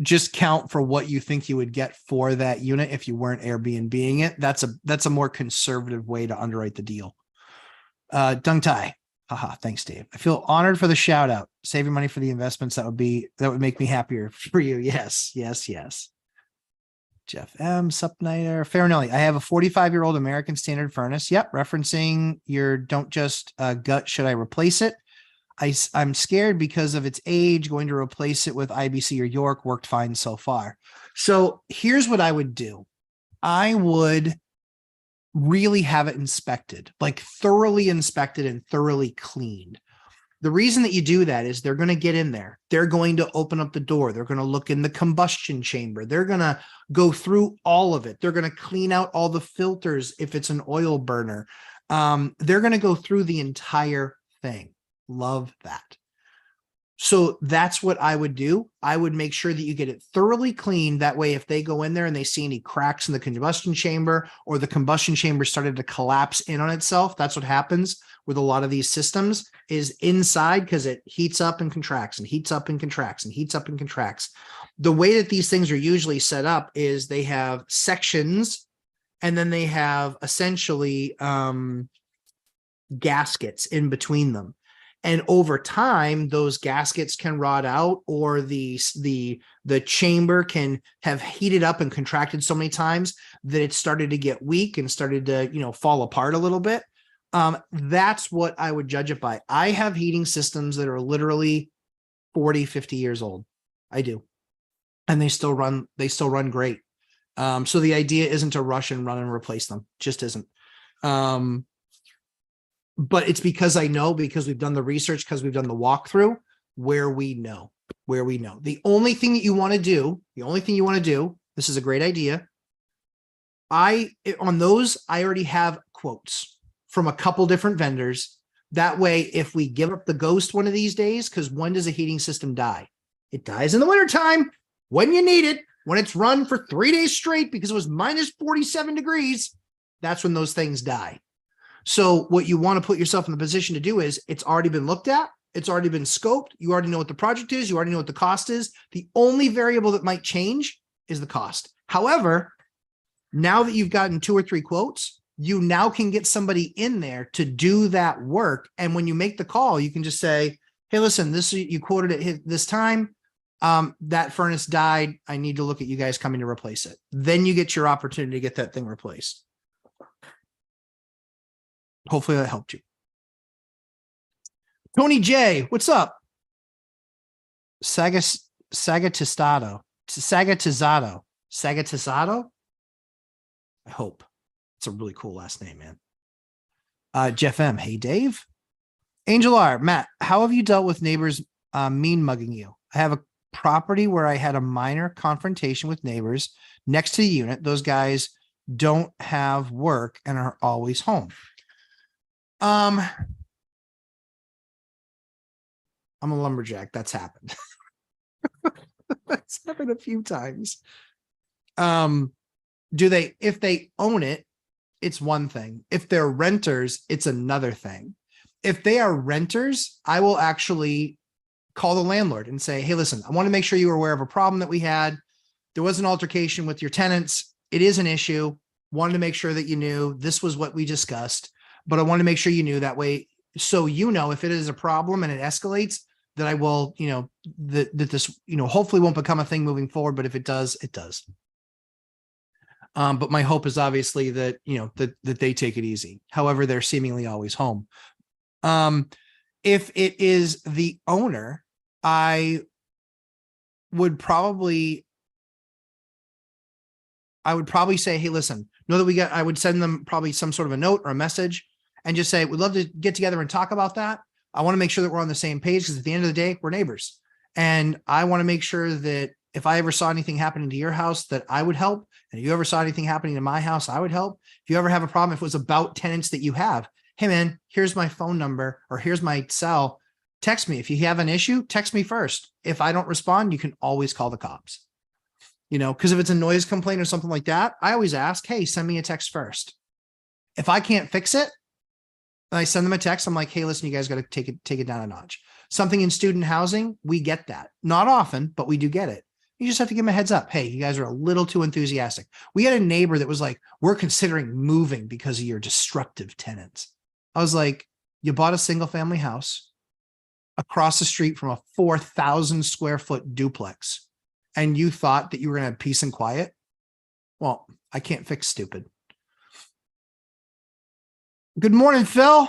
just count for what you think you would get for that unit if you weren't Airbnb-ing it. That's a more conservative way to underwrite the deal. Dung Tai. Haha, thanks, Dave. I feel honored for the shout out. Saving money for the investments, that would make me happier for you. Yes. Jeff M. Supnighter. Farinelli. I have a 45-year-old American standard furnace. Yep. Referencing your don't just gut. Should I replace it? I'm scared because of its age. Going to replace it with IBC or York. Worked fine so far. So here's what I would do. I would really have it inspected, like thoroughly inspected and thoroughly cleaned. The reason that you do that is they're going to get in there. They're going to open up the door. They're going to look in the combustion chamber. They're going to go through all of it. They're going to clean out all the filters if it's an oil burner. They're going to go through the entire thing. Love that. So that's what I would do. I would make sure that you get it thoroughly cleaned. That way, if they go in there and they see any cracks in the combustion chamber or the combustion chamber started to collapse in on itself, that's what happens with a lot of these systems is inside, because it heats up and contracts and heats up and contracts and heats up and contracts. The way that these things are usually set up is they have sections and then they have essentially gaskets in between them. And over time, those gaskets can rot out, or the chamber can have heated up and contracted so many times that it started to get weak and started to, fall apart a little bit. That's what I would judge it by. I have heating systems that are literally 40, 50 years old. I do. And they still run great. So the idea isn't to rush and run and replace them. Just isn't. But it's because I know, because we've done the research, because we've done the walkthrough, where we know. The only thing that you want to do, this is a great idea. On those, I already have quotes from a couple different vendors. That way, if we give up the ghost one of these days, because when does a heating system die? It dies in the wintertime when you need it, when it's run for 3 days straight because it was minus 47 degrees. That's when those things die. So what you want to put yourself in the position to do is it's already been looked at. It's already been scoped. You already know what the project is. You already know what the cost is. The only variable that might change is the cost. However, now that you've gotten 2 or 3 quotes, you now can get somebody in there to do that work. And when you make the call, you can just say, hey, listen, you quoted it this time. That furnace died. I need to look at you guys coming to replace it. Then you get your opportunity to get that thing replaced. Hopefully that helped you. Tony J, what's up? Sagatizado. I hope. It's a really cool last name, man. Jeff M. Hey, Dave. Angel R. Matt, how have you dealt with neighbors mean mugging you? I have a property where I had a minor confrontation with neighbors next to the unit. Those guys don't have work and are always home. I'm a lumberjack. That's happened. That's happened a few times. If they own it, it's one thing. If they're renters, it's another thing. If they are renters, I will actually call the landlord and say, hey, listen, I want to make sure you were aware of a problem that we had. There was an altercation with your tenants. It is an issue. Wanted to make sure that you knew this was what we discussed, but I want to make sure you knew that way. So, if it is a problem and it escalates, that I will, that this, hopefully won't become a thing moving forward. But if it does, it does. But my hope is obviously that, that they take it easy. However, they're seemingly always home. If it is the owner, I would probably say, hey, listen, know that I would send them probably some sort of a note or a message and just say, we'd love to get together and talk about that. I want to make sure that we're on the same page because at the end of the day, we're neighbors. And I want to make sure that if I ever saw anything happening to your house, that I would help. And if you ever saw anything happening to my house, I would help. If you ever have a problem, if it was about tenants that you have, hey man, here's my phone number or here's my cell. Text me. If you have an issue, text me first. If I don't respond, you can always call the cops. Because if it's a noise complaint or something like that, I always ask, hey, send me a text first. If I can't fix it, I send them a text. I'm like, hey, listen, you guys got to take it down a notch. Something in student housing, we get that. Not often, but we do get it. You just have to give them a heads up. Hey, you guys are a little too enthusiastic. We had a neighbor that was like, we're considering moving because of your destructive tenants. I was like, you bought a single family house across the street from a 4,000 square foot duplex, and you thought that you were going to have peace and quiet. Well, I can't fix stupid. Good morning, Phil.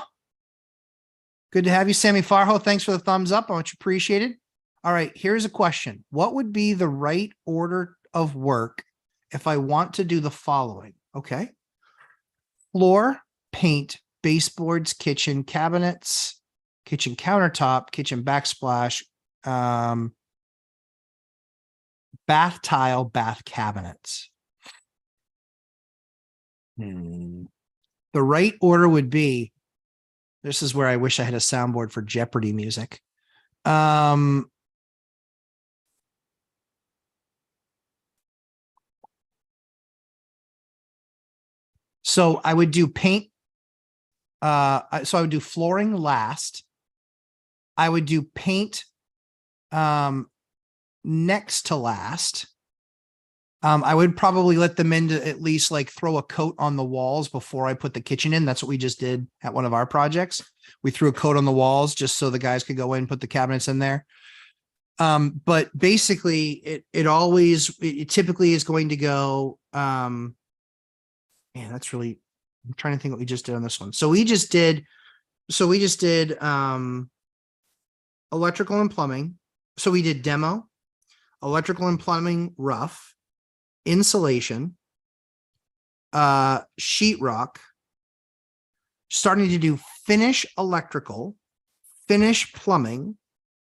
Good to have you, Sammy Farho. Thanks for the thumbs up. I much appreciated. All right, here's a question. What would be the right order of work if I want to do the following? Okay. Floor, paint, baseboards, kitchen cabinets, kitchen countertop, kitchen backsplash, bath tile, bath cabinets. The right order would be, this is where I wish I had a soundboard for Jeopardy music. So I would do paint. So I would do flooring last. I would do paint next to last. I would probably let them in to at least like throw a coat on the walls before I put the kitchen in. That's what we just did at one of our projects. We threw a coat on the walls just so the guys could go in and put the cabinets in there. But basically it typically is going to go, man, that's really, I'm trying to think what we just did on this one. So we just did electrical and plumbing. So we did demo, electrical and plumbing, rough, insulation, sheetrock, starting to do finish electrical, finish plumbing.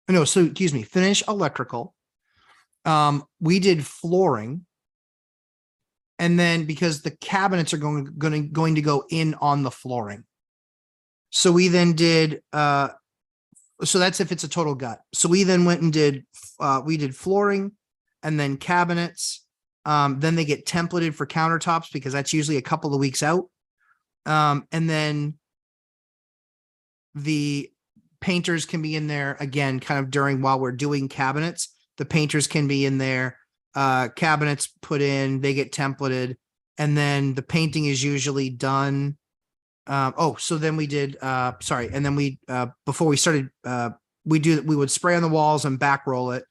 No, so excuse me, finish electrical. We did flooring. And then because the cabinets are going to go in on the flooring. So we then did, so that's if it's a total gut. So we then went and did, we did flooring and then cabinets. Then they get templated for countertops because that's usually a couple of weeks out. And then the painters can be in there again, kind of during while we're doing cabinets. The painters can be in there. Cabinets put in, they get templated, and then the painting is usually done. So then we did, and then we, before we started, we would spray on the walls and back roll it.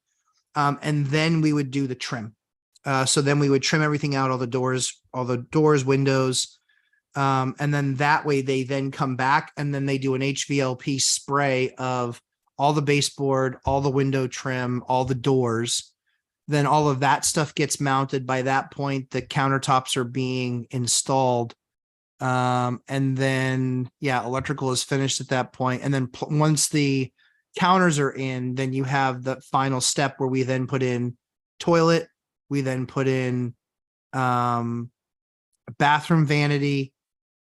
And then we would do the trim. So then we would trim everything out, all the doors, windows. And then that way they then come back and then they do an HVLP spray of all the baseboard, all the window trim, all the doors. Then all of that stuff gets mounted. By that point, the countertops are being installed. And then, yeah, electrical is finished at that point. And then once the counters are in, then you have the final step where we then put in toilet. We then put in bathroom vanity,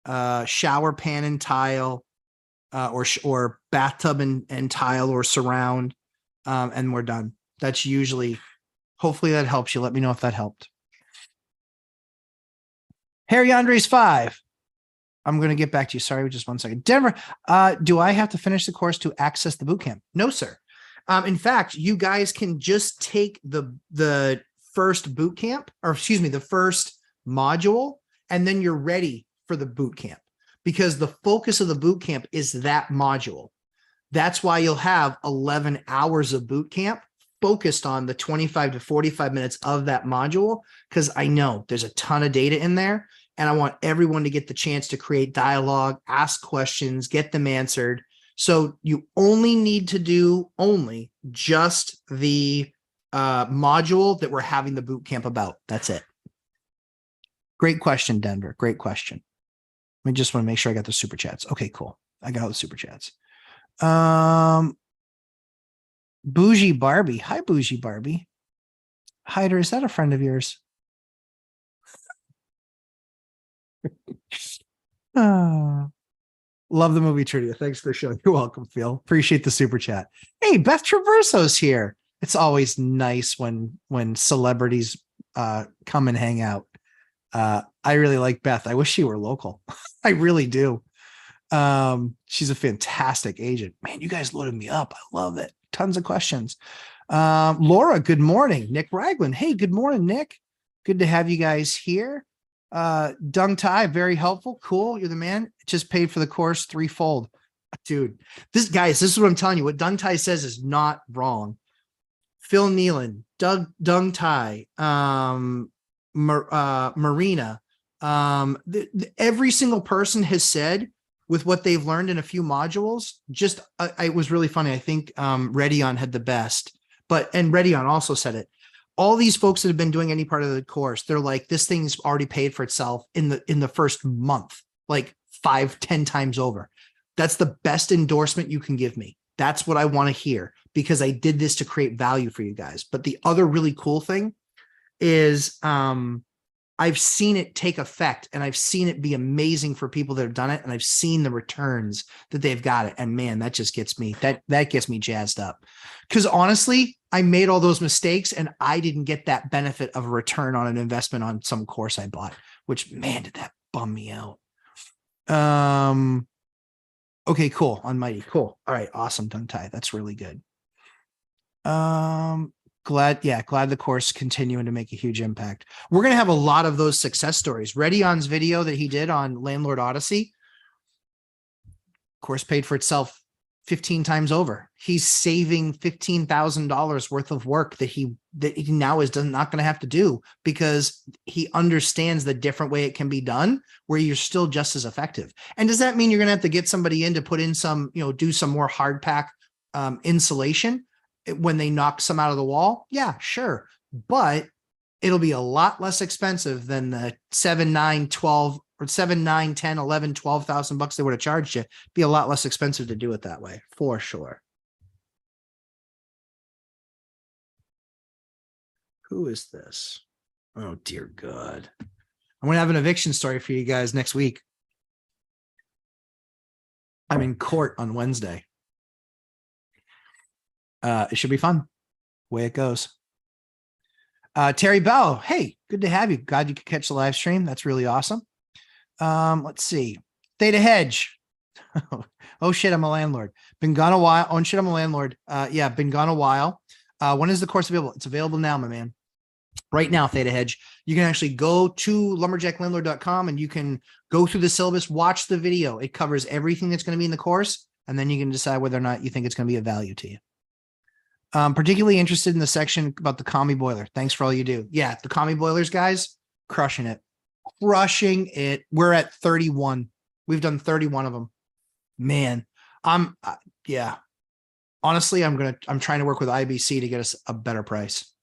shower pan and tile, or bathtub and tile or surround, and we're done. That's usually, hopefully that helps you. Let me know if that helped. Harry Andres 5. I'm going to get back to you. Sorry, just 1 second. Denver, do I have to finish the course to access the boot camp? No, sir. In fact, you guys can just take the first boot camp, or excuse me, the first module, and then you're ready for the boot camp, because the focus of the boot camp is that module. That's why you'll have 11 hours of boot camp focused on the 25 to 45 minutes of that module, because I know there's a ton of data in there. And I want everyone to get the chance to create dialogue, ask questions, get them answered. So you only need to do just the module that we're having the boot camp about. That's it. Great question, Denver. Great question. I just want to make sure I got the super chats. Okay, cool. I got all the super chats. Bougie Barbie. Hi, Bougie Barbie. Hyder, is that a friend of yours? Love the movie trivia. Thanks for showing. You're welcome, Phil. Appreciate the super chat. Hey, Beth Traverso's here. It's always nice when celebrities come and hang out. I really like Beth. I wish she were local. I really do. She's a fantastic agent. Man, you guys loaded me up. I love it. Tons of questions. Laura, good morning. Nick Ragland. Hey, good morning, Nick. Good to have you guys here. Dung Tai, very helpful. Cool. You're the man. Just paid for the course threefold. Dude, this is what I'm telling you. What Dung Tai says is not wrong. Phil Nealon, Dung Tai, Marina, every single person has said with what they've learned in a few modules, just, it was really funny. I think, Redion had the best, and Redion also said it. All these folks that have been doing any part of the course, they're like, this thing's already paid for itself in the first month, like 5-10 times over. That's the best endorsement you can give me. That's what I want to hear, because I did this to create value for you guys. But the other really cool thing is, I've seen it take effect, and I've seen it be amazing for people that have done it. And I've seen the returns that they've got it. And man, that just gets me, that gets me jazzed up. Because honestly, I made all those mistakes and I didn't get that benefit of a return on an investment on some course I bought, which, man, did that bum me out. Okay, cool. On Mighty. Cool. All right. Awesome. Dung Tai. That's really good. Glad the course continuing to make a huge impact. We're going to have a lot of those success stories. Redion's video that he did on Landlord Odyssey, course paid for itself 15 times over. He's saving $15,000 worth of work that he now is not going to have to do, because he understands the different way it can be done where you're still just as effective. And does that mean you're going to have to get somebody in to put in some, do some more hard pack insulation when they knock some out of the wall? Yeah, sure. But it'll be a lot less expensive than the 7, 9, 12 or 7, 9, 10, 11, 12,000 bucks they would have charged you. Be a lot less expensive to do it that way, for sure. Who is this? Oh, dear God. I'm going to have an eviction story for you guys next week. I'm in court on Wednesday. It should be fun. Way it goes. Terry Bell. Hey, good to have you. Glad you could catch the live stream. That's really awesome. Let's see. Theta Hedge. Oh shit, I'm a landlord. Been gone a while. Oh shit, I'm a landlord. Yeah, been gone a while. When is the course available? It's available now, my man. Right now, Theta Hedge. You can actually go to lumberjacklandlord.com and you can go through the syllabus, watch the video. It covers everything that's going to be in the course, and then you can decide whether or not you think it's going to be of value to you. Particularly interested in the section about the commie boiler. Thanks for all you do. Yeah, the commie boilers, guys, crushing it. Crushing it. We're at 31. We've done 31 of them. Man, yeah. Honestly, I'm trying to work with IBC to get us a better price.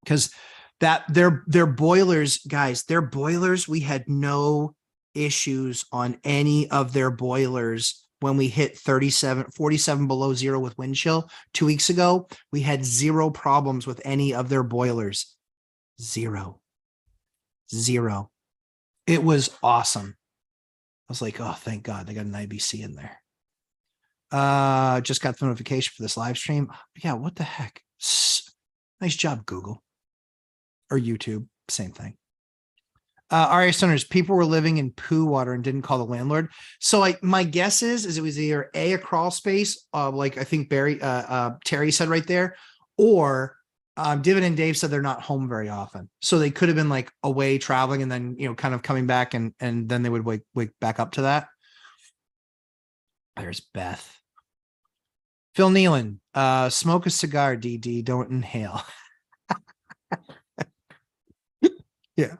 because that their boilers, guys, their boilers, we had no issues on any of their boilers when we hit 47 below zero with wind chill 2 weeks ago. We had zero problems with any of their boilers. Zero. It was awesome. I was like, oh, thank God they got an IBC in there. Just got the notification for this live stream. Yeah, what the heck? Nice job, Google or YouTube, same thing. RA Centers, people were living in poo water and didn't call the landlord. So my guess is it was either a crawl space, like I think Terry said right there, or Dividend Dave said they're not home very often. So they could have been like away traveling and then, kind of coming back and then they would wake back up to that. There's Beth. Phil Nealon, smoke a cigar, DD, don't inhale. Yeah.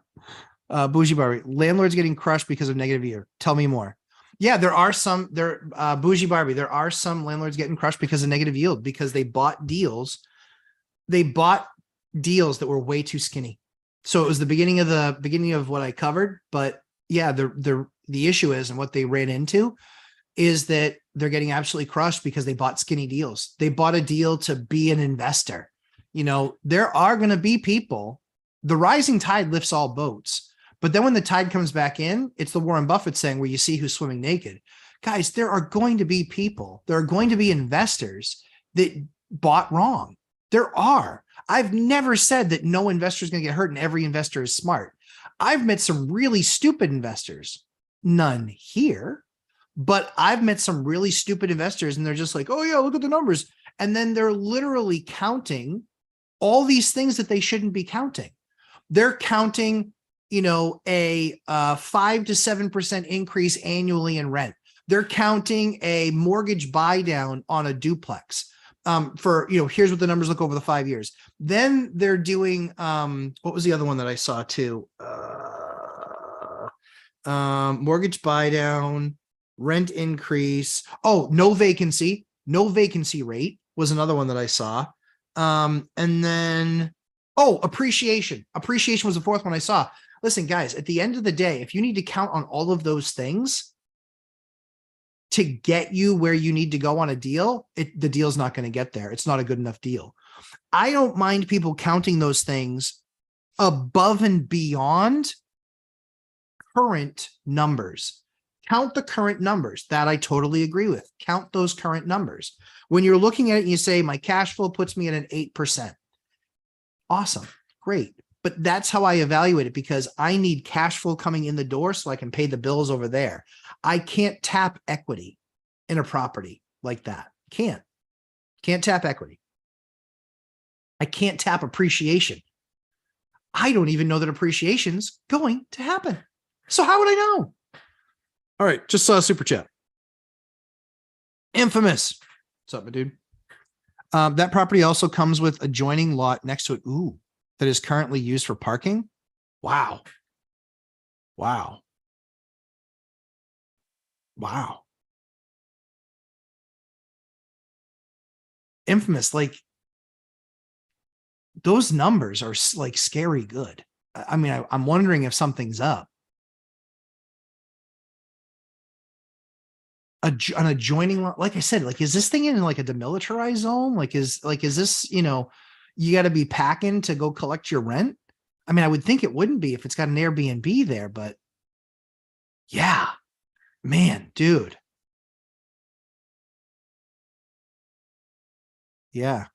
Bougie Barbie, landlords getting crushed because of negative year. Tell me more. Yeah, there are some Bougie Barbie. There are some landlords getting crushed because of negative yield, because they bought deals. They bought deals that were way too skinny. So it was the beginning of what I covered. But yeah, the issue is, and what they ran into is that they're getting absolutely crushed because they bought skinny deals. They bought a deal to be an investor. There are going to be people. The rising tide lifts all boats. But then when the tide comes back in, it's the Warren Buffett saying, where you see who's swimming naked. Guys, there are going to be people, there are going to be investors that bought wrong. There are. I've never said that no investor is going to get hurt and every investor is smart. I've met some really stupid investors, none here, but I've met some really stupid investors and they're just like, oh yeah, look at the numbers. And then they're literally counting all these things that they shouldn't be counting. They're counting a 5 to 7% increase annually in rent. They're counting a mortgage buy down on a duplex. Here's what the numbers look over the 5 years. Then they're doing, what was the other one that I saw too? Mortgage buy down, rent increase. Oh, no vacancy rate was another one that I saw. And then, appreciation. Appreciation was the fourth one I saw. Listen, guys, at the end of the day, if you need to count on all of those things to get you where you need to go on a deal, the deal's not going to get there. It's not a good enough deal. I don't mind people counting those things above and beyond current numbers. Count the current numbers. That I totally agree with. Count those current numbers. When you're looking at it and you say, my cash flow puts me at an 8%. Awesome. Great. But that's how I evaluate it, because I need cash flow coming in the door so I can pay the bills over there. I can't tap equity in a property like that. Can't tap equity. I can't tap appreciation. I don't even know that appreciation's going to happen. So how would I know? All right. Just saw a super chat. Infamous. What's up, my dude? That property also comes with adjoining lot next to it. Ooh. That is currently used for parking. Wow. Infamous. Like, those numbers are like scary good. I mean, I'm wondering if something's up. An adjoining lot, like I said, like, is this thing in like a demilitarized zone? Is this, you got to be packing to go collect your rent? I mean, I would think it wouldn't be if it's got an Airbnb there, but yeah, man, dude. Yeah.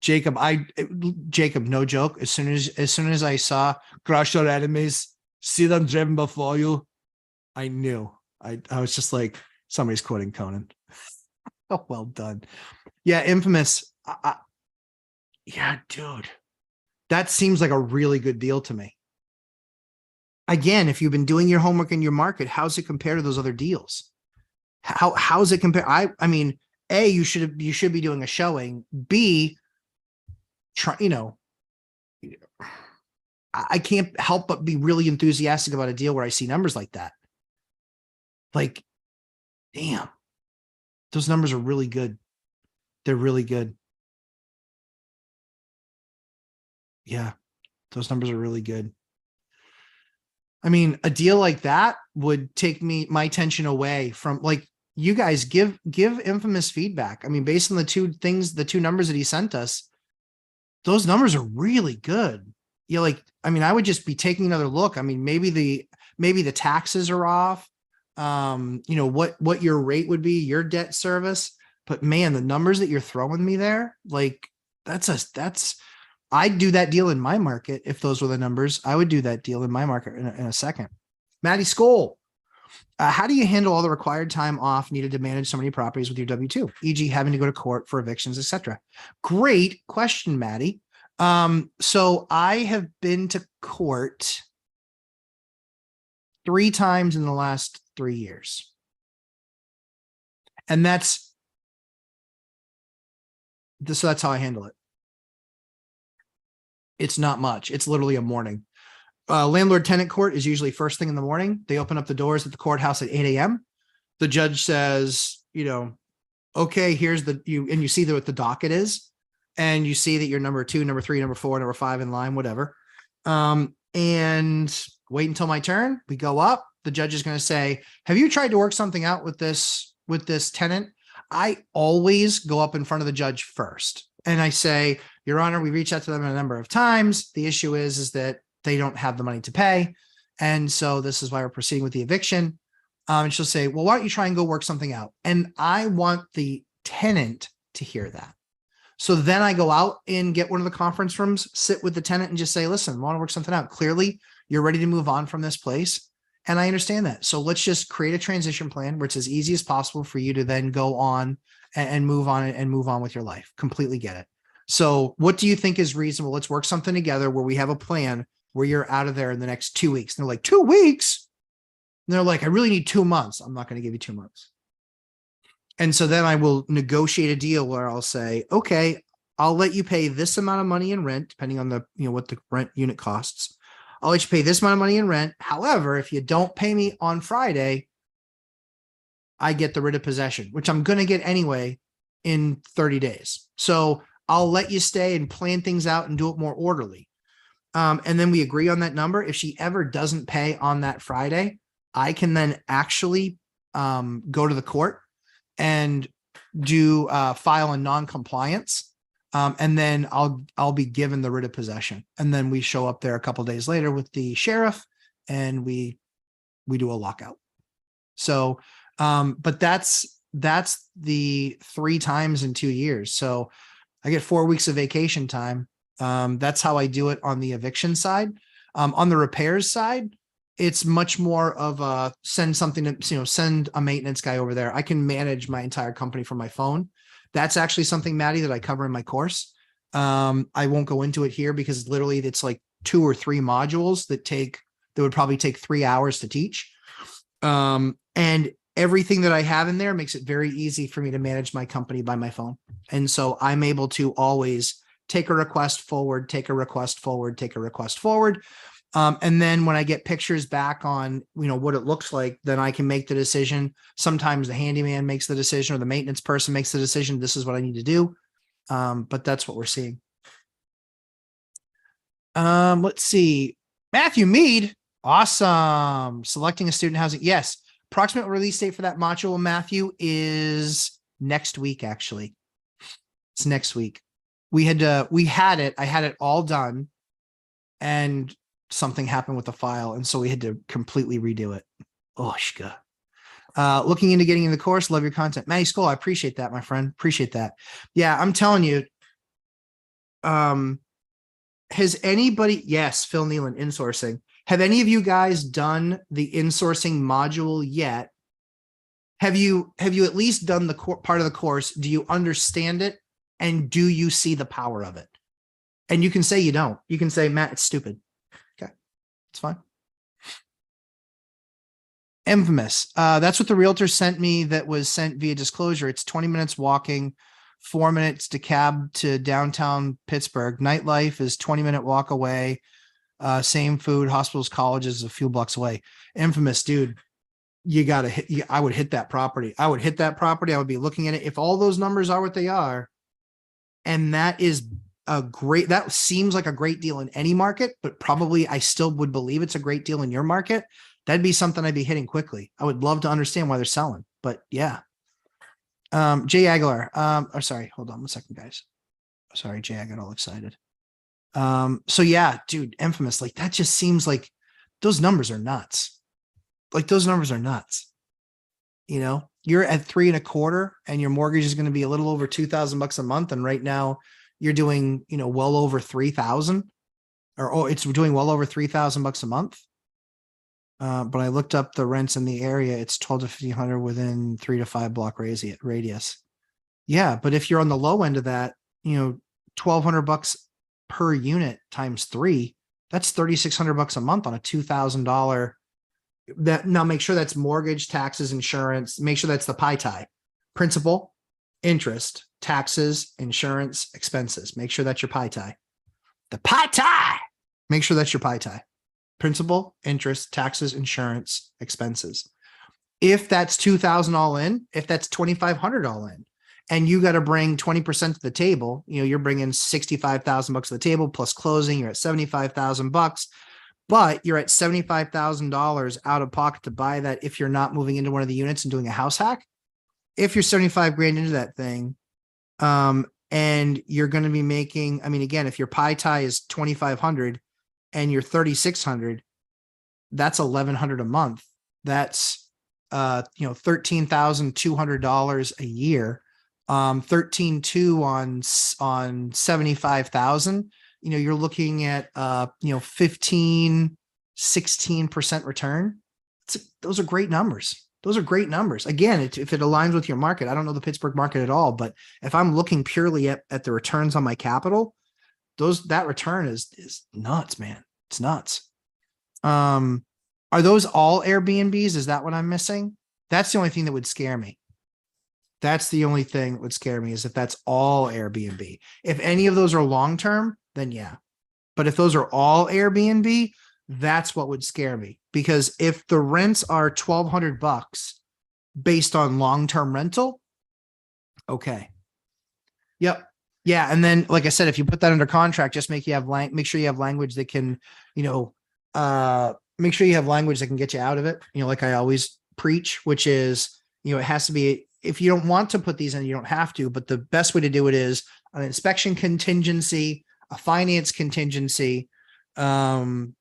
Jacob, no joke. As soon as I saw crush your enemies, see them driven before you, I knew. I was just like, somebody's quoting Conan. Oh, well done. Yeah, Infamous. Yeah, dude. That seems like a really good deal to me. Again, if you've been doing your homework in your market, how's it compare to those other deals? How's it compare? I mean, A, you should be doing a showing. B, I can't help but be really enthusiastic about a deal where I see numbers like that. Like, damn, those numbers are really good. They're really good. Yeah, those numbers are really good. I mean, a deal like that would take my attention away from, like, you guys give Infamous feedback. I mean, based on the two numbers that he sent us, those numbers are really good. You know, like, I mean, I would just be taking another look. I mean, maybe the taxes are off. You know, what your rate would be, your debt service. But man, the numbers that you're throwing me there, like, I'd do that deal in my market. If those were the numbers, I would do that deal in my market in a second. Maddie Skoll, how do you handle all the required time off needed to manage so many properties with your W-2, e.g. having to go to court for evictions, etc.? Great question, Maddie. So I have been to court 3 times in the last 3 years. And so that's how I handle it. It's not much. It's literally a morning. Landlord tenant court is usually first thing in the morning. They open up the doors at the courthouse at 8 a.m. The judge says, you know, okay, here's you see what the docket is. And you see that you're number 2, number 3, number 4, number 5 in line, whatever. And wait until my turn. We go up. The judge is going to say, have you tried to work something out with this tenant? I always go up in front of the judge first. And I say, Your Honor, we reached out to them a number of times. The issue is that they don't have the money to pay. And so this is why we're proceeding with the eviction. And she'll say, well, why don't you try and go work something out? And I want the tenant to hear that. So then I go out and get one of the conference rooms, sit with the tenant and just say, listen, I want to work something out. Clearly, you're ready to move on from this place. And I understand that. So let's just create a transition plan where it's as easy as possible for you to then go on and move on with your life. Completely get it. So what do you think is reasonable? Let's work something together where we have a plan where you're out of there in the next 2 weeks. And they're like, 2 weeks? And they're like, I really need 2 months. I'm not going to give you 2 months. And so then I will negotiate a deal where I'll say, okay, I'll let you pay this amount of money in rent, depending on what the rent unit costs. I'll let you pay this amount of money in rent. However, if you don't pay me on Friday, I get the writ of possession, which I'm going to get anyway in 30 days. So I'll let you stay and plan things out and do it more orderly. And then we agree on that number. If she ever doesn't pay on that Friday, I can then actually go to the court and do file a non-compliance. And then I'll be given the writ of possession. And then we show up there a couple of days later with the sheriff and we do a lockout. So, but that's the 3 times in 2 years. So I get 4 weeks of vacation time. That's how I do it on the eviction side. On the repairs side, it's much more of a send a maintenance guy over there. I can manage my entire company from my phone. That's actually something, Maddie, that I cover in my course. I won't go into it here because literally it's like 2 or 3 modules that would probably take 3 hours to teach. And everything that I have in there makes it very easy for me to manage my company by my phone. And so I'm able to always take a request forward, take a request forward, take a request forward. And then when I get pictures back on, what it looks like, then I can make the decision. Sometimes the handyman makes the decision or the maintenance person makes the decision. This is what I need to do. But that's what we're seeing. Let's see. Matthew Mead. Awesome. Selecting a student housing. Yes. Approximate release date for that module, Matthew, is next week. Actually, it's next week. I had it all done and something happened with the file. And so we had to completely redo it. Oh, shka. Looking into getting in the course. Love your content. Matty Skoll, I appreciate that, my friend. Appreciate that. Yeah, I'm telling you. Has anybody, yes, Phil Nealon, insourcing. Have any of you guys done the insourcing module yet? Have you at least done the part of the course? Do you understand it? And do you see the power of it? And you can say you don't. You can say, Matt, it's stupid. Okay, it's fine. Infamous. That's what the realtor sent me that was sent via disclosure. It's 20 minutes walking, 4 minutes to cab to downtown Pittsburgh. Nightlife is 20-minute walk away. Same food, hospitals, colleges a few blocks away. Infamous, dude. You got to hit. I would hit that property. I would be looking at it. If all those numbers are what they are, and that is that seems like a great deal in any market, but probably I still would believe it's a great deal in your market. That'd be something I'd be hitting quickly. I would love to understand why they're selling, but yeah. Jay Aguilar, or sorry, hold on one second, guys. Sorry, Jay, I got all excited. So yeah, dude, Infamous, like that just seems like those numbers are nuts. Like those numbers are nuts. You know, you're at 3.25 and your mortgage is going to be a little over $2,000 a month. And right now you're doing, you know, well over 3,000 or it's doing well over $3,000 a month. But I looked up the rents in the area. It's 12 to 1,500 within 3 to 5 block radius. Yeah. But if you're on the low end of that, you know, $1,200 per unit times 3, that's $3,600 a month on a $2,000. That now make sure that's mortgage, taxes, insurance. Make sure that's the pie tie, principal, interest, taxes, insurance, expenses. Make sure that's your pie tie. The pie tie. Make sure that's your pie tie. Principal, interest, taxes, insurance, expenses. If that's 2,000 all in, if that's 2,500 all in, and you got to bring 20% to the table, you know, you're bringing $65,000 to the table plus closing, you're at $75,000, but you're at $75,000 out of pocket to buy that if you're not moving into one of the units and doing a house hack. If you're 75 grand into that thing, and you're going to be making, I mean, again, if your pie tie is 2,500 and you're 3,600, that's 1,100 a month. That's, you know, $13,200 a year. 13.2 on 75,000, you know, you're looking at, you know, 15, 16% return. Those are great numbers. Those are great numbers. Again, if it aligns with your market, I don't know the Pittsburgh market at all, but if I'm looking purely at the returns on my capital, that return is nuts, man. It's nuts. Are those all Airbnbs? Is that what I'm missing? That's the only thing that would scare me. That's the only thing that would scare me is if that's all Airbnb. If any of those are long-term, then yeah. But if those are all Airbnb, that's what would scare me. Because if the rents are $1,200 based on long-term rental, okay. Yep. Yeah. And then, like I said, if you put that under contract, just make sure you have language that can, you know, make sure you have language that can get you out of it. You know, like I always preach, which is, you know, it has to be, if you don't want to put these in, you don't have to, but the best way to do it is an inspection contingency, a finance contingency. And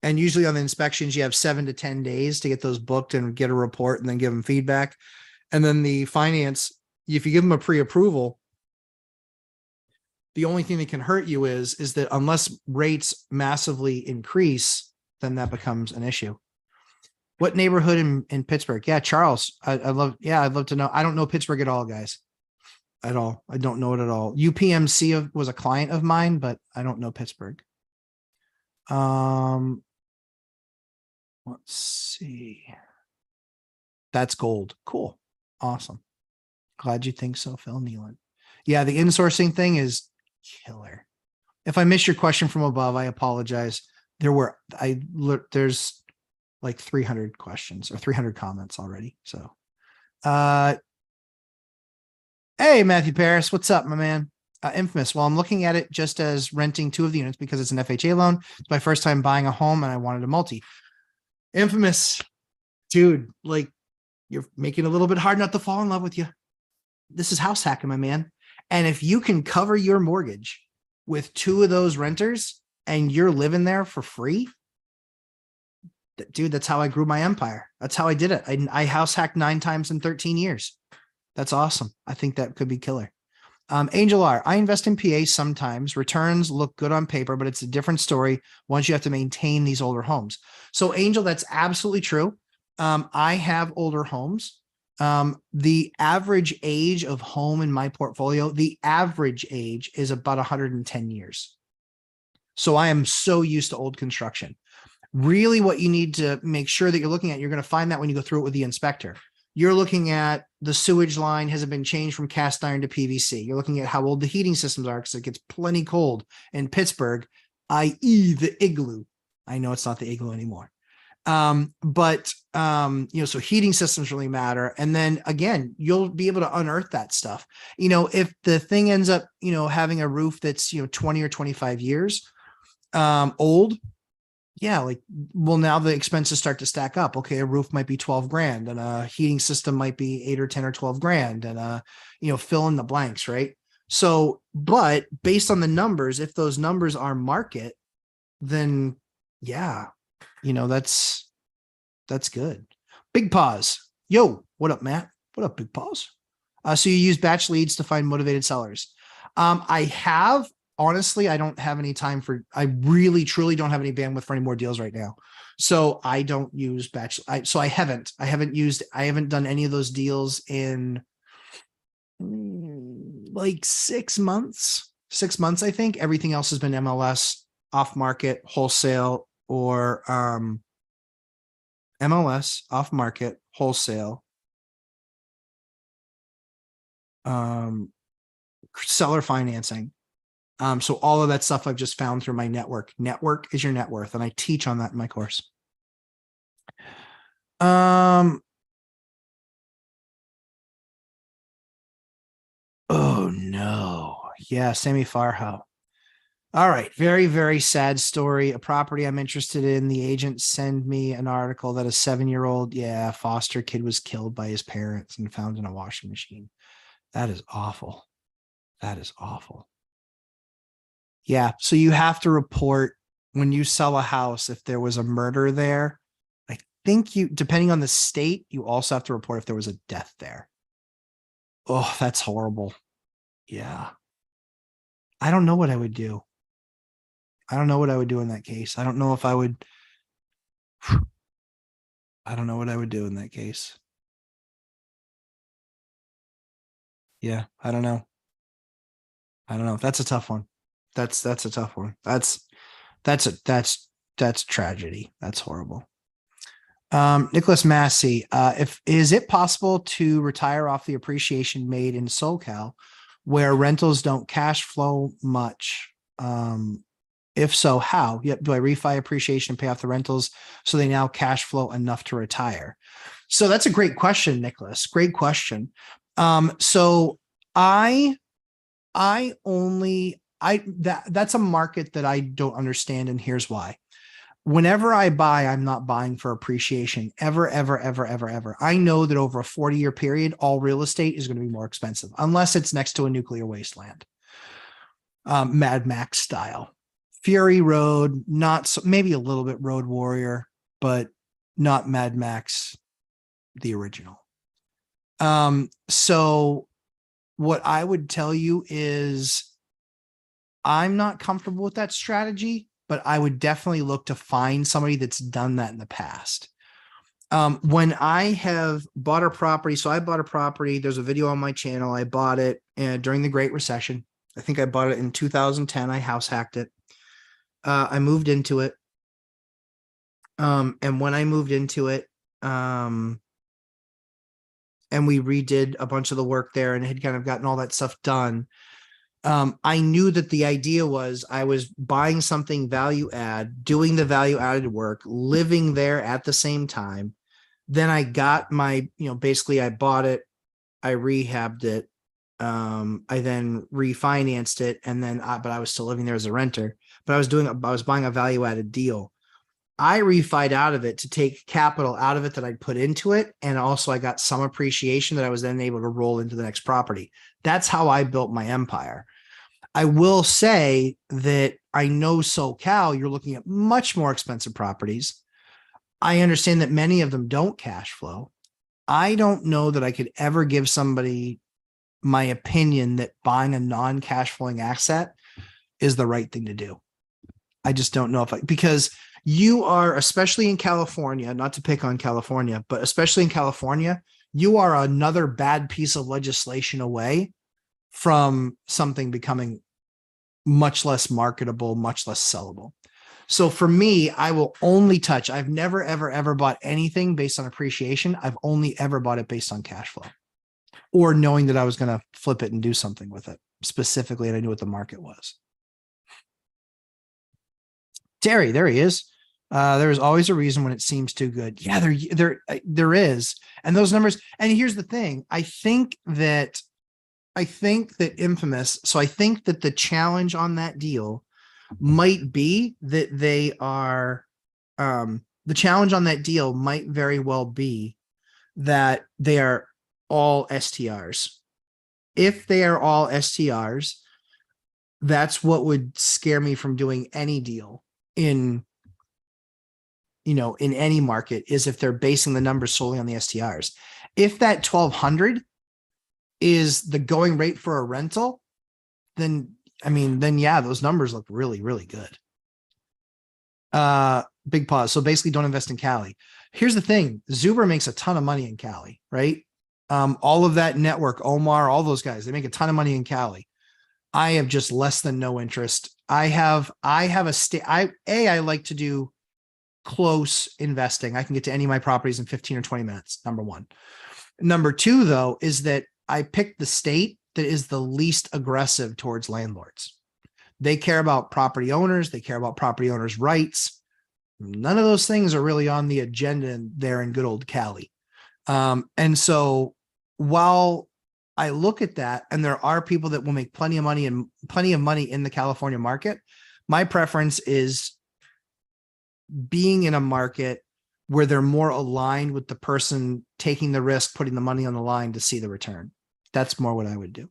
usually on the inspections, you have 7 to 10 days to get those booked and get a report and then give them feedback. And then the finance, if you give them a pre-approval, the only thing that can hurt you is that unless rates massively increase, then that becomes an issue. What neighborhood in Pittsburgh? Yeah, Charles. I'd love to know. I don't know Pittsburgh at all, guys. At all. I don't know it at all. UPMC was a client of mine, but I don't know Pittsburgh. Let's see. That's gold. Cool. Awesome. Glad you think so, Phil Nealon. Yeah, the insourcing thing is killer. If I missed your question from above, I apologize. There's like 300 questions or 300 comments already. So, hey, Matthew Paris, what's up, my man? Infamous. Well, I'm looking at it just as renting 2 of the units because it's an FHA loan. It's my first time buying a home and I wanted a multi. Infamous, dude, like you're making it a little bit hard not to fall in love with you. This is house hacking, my man. And if you can cover your mortgage with 2 of those renters and you're living there for free, dude, that's how I grew my empire. That's how I did it. I house hacked 9 times in 13 years. That's awesome. I think that could be killer. Angel R, I invest in PA sometimes. Returns look good on paper, but it's a different story once you have to maintain these older homes. So Angel, that's absolutely true. I have older homes. The average age of home in my portfolio, the average age is about 110 years. So I am so used to old construction. Really what you need to make sure that you're looking at, you're going to find that when you go through it with the inspector. You're looking at the sewage line, has it been changed from cast iron to PVC? You're looking at how old the heating systems are because it gets plenty cold in Pittsburgh, i.e. the igloo. I know it's not the igloo anymore. So heating systems really matter. And then again, you'll be able to unearth that stuff. If the thing ends up, having a roof that's, 20 or 25 years old, yeah, well, now the expenses start to stack up. Okay, a roof might be 12 grand and a heating system might be 8 or 10 or 12 grand, and fill in the blanks, right? So, but based on the numbers, if those numbers are market, then yeah, that's good. Big Paws. Yo, what up, Matt? What up, Big Paws? So you use batch leads to find motivated sellers. I have, honestly, I don't have any time I really, truly don't have any bandwidth for any more deals right now. So I don't use batch. I haven't done any of those deals in like 6 months, I think. Everything else has been MLS, off market, wholesale, or MLS, off market, wholesale, seller financing. So all of that stuff I've just found through my network. Network is your net worth, and I teach on that in my course. Oh no. Yeah, Sammy Farho. All right. Very, very sad story. A property I'm interested in. The agent sent me an article that a 7-year-old, foster kid was killed by his parents and found in a washing machine. That is awful. That is awful. Yeah. So you have to report when you sell a house if there was a murder there. I think depending on the state, you also have to report if there was a death there. Oh, that's horrible. Yeah. I don't know what I would do. I don't know what I would do in that case. I don't know if I would. I don't know what I would do in that case. Yeah, I don't know. That's a tough one. That's a tough one. That's tragedy. That's horrible. Nicholas Massey, is it possible to retire off the appreciation made in SoCal where rentals don't cash flow much? If so, how? Yep. Do I refi appreciation and pay off the rentals so they now cash flow enough to retire? So that's a great question, Nicholas. Great question. So that's a market that I don't understand, and here's why. Whenever I buy, I'm not buying for appreciation ever. I know that over a 40-year period, all real estate is going to be more expensive unless it's next to a nuclear wasteland. Mad Max style. Fury Road, not so, maybe a little bit Road Warrior, but not Mad Max, the original. So what I would tell you is I'm not comfortable with that strategy, but I would definitely look to find somebody that's done that in the past. When I have bought a property, so I bought a property, there's a video on my channel. I bought it during the Great Recession. I think I bought it in 2010. I house hacked it. I moved into it. And when I moved into it, and we redid a bunch of the work there and had kind of gotten all that stuff done, I knew that the idea was I was buying something value add, doing the value added work, living there at the same time. Then I got my, basically I bought it, I rehabbed it. I then refinanced it, and then, but I was still living there as a renter, but I was buying a value added deal. I refied out of it to take capital out of it that I'd put into it. And also I got some appreciation that I was then able to roll into the next property. That's how I built my empire. I will say that I know SoCal, you're looking at much more expensive properties. I understand that many of them don't cash flow. I don't know that I could ever give somebody my opinion that buying a non-cash flowing asset is the right thing to do. I just don't know because you are, especially in California, not to pick on California, but especially in California, you are another bad piece of legislation away from something becoming much less marketable, much less sellable. So for me, I will only touch, I've never, ever bought anything based on appreciation. I've only ever bought it based on cash flow or knowing that I was going to flip it and do something with it specifically. And I knew what the market was. Terry, there he is. There's always a reason when it seems too good. Yeah, there is. And those numbers, and here's the thing. I think that Infamous, so I think that the challenge on that deal might be that the challenge on that deal might very well be that they are all STRs. If they are all STRs, that's what would scare me from doing any deal in any market, is if they're basing the numbers solely on the STRs. If that 1,200 is the going rate for a rental, then yeah, those numbers look really, really good. Big pause. So basically don't invest in Cali. Here's the thing. Zuber makes a ton of money in Cali, right? All of that network, Omar, all those guys, they make a ton of money in Cali. I have just less than no interest. I like to do close investing. I can get to any of my properties in 15 or 20 minutes. Number one. Number two, though, is that I picked the state that is the least aggressive towards landlords. They care about property owners. They care about property owners' rights. None of those things are really on the agenda there in good old Cali. And so while I look at that, and there are people that will make plenty of money in the California market, my preference is being in a market where they're more aligned with the person taking the risk, putting the money on the line to see the return. That's more what I would do.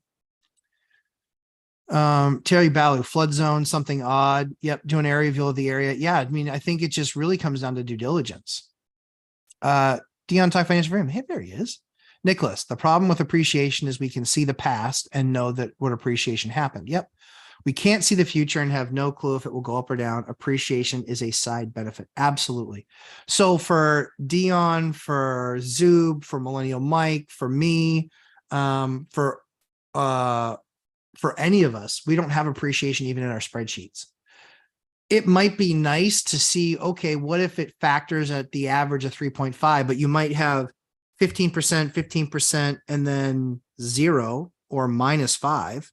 Terry Ballu, flood zone, something odd. Yep. Do an area view of the area. Yeah. I think it just really comes down to due diligence. Dion Talk Financial Freedom. Hey, there he is. Nicholas, the problem with appreciation is we can see the past and know that what appreciation happened. Yep. We can't see the future and have no clue if it will go up or down. Appreciation is a side benefit. Absolutely. So for Dion, for Zoob, for Millennial Mike, for me, for any of us, we don't have appreciation even in our spreadsheets. It might be nice to see, okay, what if it factors at the average of 3.5, but you might have 15%, 15%, and then 0 or -5.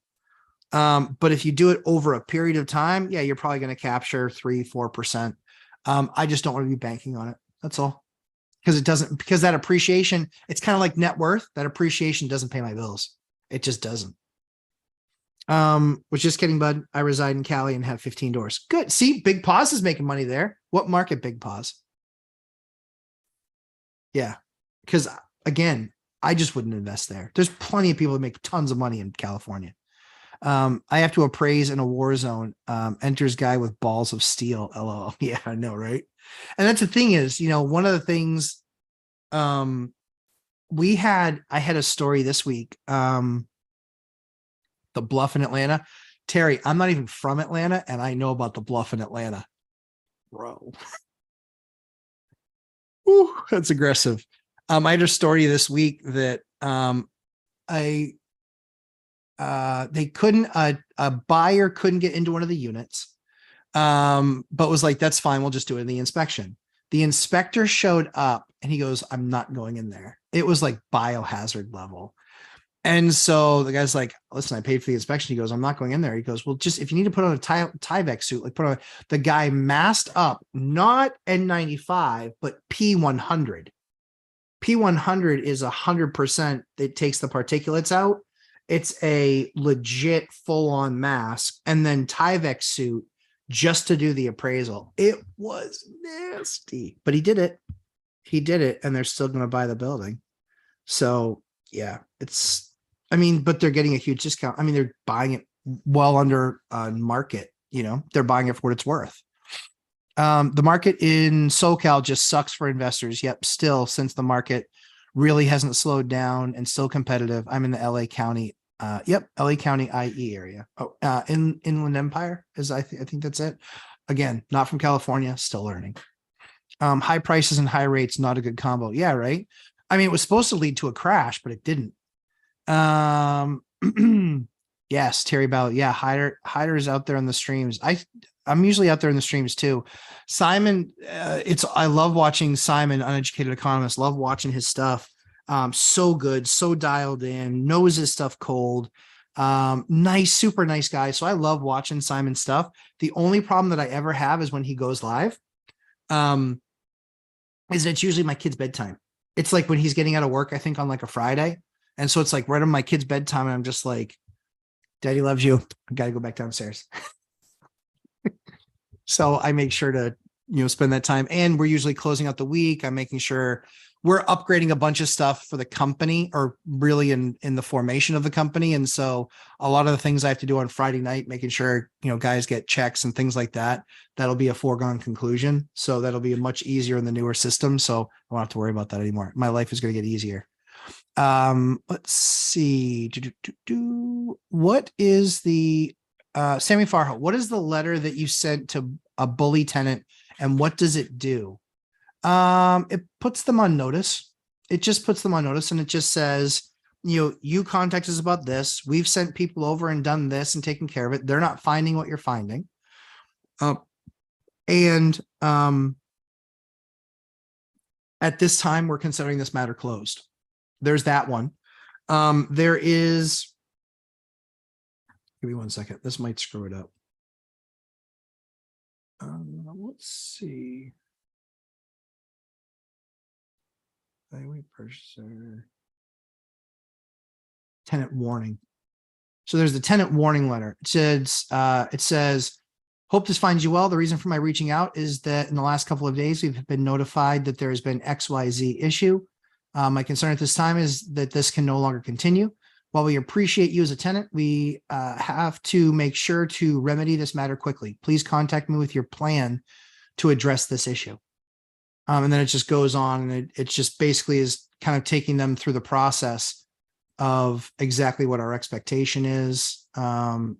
But if you do it over a period of time, yeah, you're probably going to capture 3-4%. I just don't want to be banking on it. That's all. Because that appreciation, it's kind of like net worth. That appreciation doesn't pay my bills. It just doesn't. Was just kidding, bud. I reside in Cali and have 15 doors. Good. See, Big Paws is making money there. What market, Big Paws? Yeah. Because again, I just wouldn't invest there. There's plenty of people that make tons of money in California. I have to appraise in a war zone. Enters guy with balls of steel. LOL. Yeah, I know, right? And that's the thing is, one of the things I had a story this week. The Bluff in Atlanta. Terry, I'm not even from Atlanta, and I know about the Bluff in Atlanta. Bro. Ooh, that's aggressive. I had a story this week that a buyer couldn't get into one of the units, but was like, that's fine, we'll just do it in the inspection. The inspector showed up and he goes, I'm not going in there. It was like biohazard level. And so the guy's like, listen, I paid for the inspection. He goes, I'm not going in there. He goes, well, just if you need to put on a Tyvek suit, like the guy masked up, not N95, but P100. P100 is 100% that takes the particulates out. It's a legit full-on mask, and then Tyvek suit just to do the appraisal. It was nasty, but he did it. And they're still going to buy the building. So yeah, but they're getting a huge discount. They're buying it well under market, they're buying it for what it's worth. The market in SoCal just sucks for investors. Yep. Still, since the market really hasn't slowed down and still competitive. I'm in the LA County. LA County IE area. Inland Empire I think that's it. Again, not from California, still learning. High prices and high rates, not a good combo. Yeah, right. It was supposed to lead to a crash, but it didn't. Yes, Terry Ballot. Yeah, Hyder is out there on the streams. I'm usually out there in the streams too. Simon, I love watching Simon, Uneducated Economist. Love watching his stuff. So good, so dialed in, knows his stuff cold. Nice, super nice guy. So I love watching Simon's stuff. The only problem that I ever have is when he goes live. is that it's usually my kid's bedtime. It's like when he's getting out of work, I think on like a Friday. And so it's like right on my kid's bedtime. And I'm just like, Daddy loves you. I got to go back downstairs. So I make sure to, spend that time. And we're usually closing out the week. I'm making sure we're upgrading a bunch of stuff for the company, or really in the formation of the company. And so a lot of the things I have to do on Friday night, making sure, guys get checks and things like that, that'll be a foregone conclusion. So that'll be much easier in the newer system. So I won't have to worry about that anymore. My life is going to get easier. Let's see. What is the Sammy Farho, what is the letter that you sent to a bully tenant and what does it do? It puts them on notice. It just puts them on notice, and it just says, you contact us about this. We've sent people over and done this and taken care of it. They're not finding what you're finding. And at this time, we're considering this matter closed. There's that one. There is, give me 1 second. This might screw it up. Let's see. Highway purchaser. Tenant warning. So there's the tenant warning letter. It says, hope this finds you well. The reason for my reaching out is that in the last couple of days, we've been notified that there has been XYZ issue. My concern at this time is that this can no longer continue. While we appreciate you as a tenant, we have to make sure to remedy this matter quickly. Please contact me with your plan to address this issue. And then it just goes on, and it just basically is kind of taking them through the process of exactly what our expectation is. And,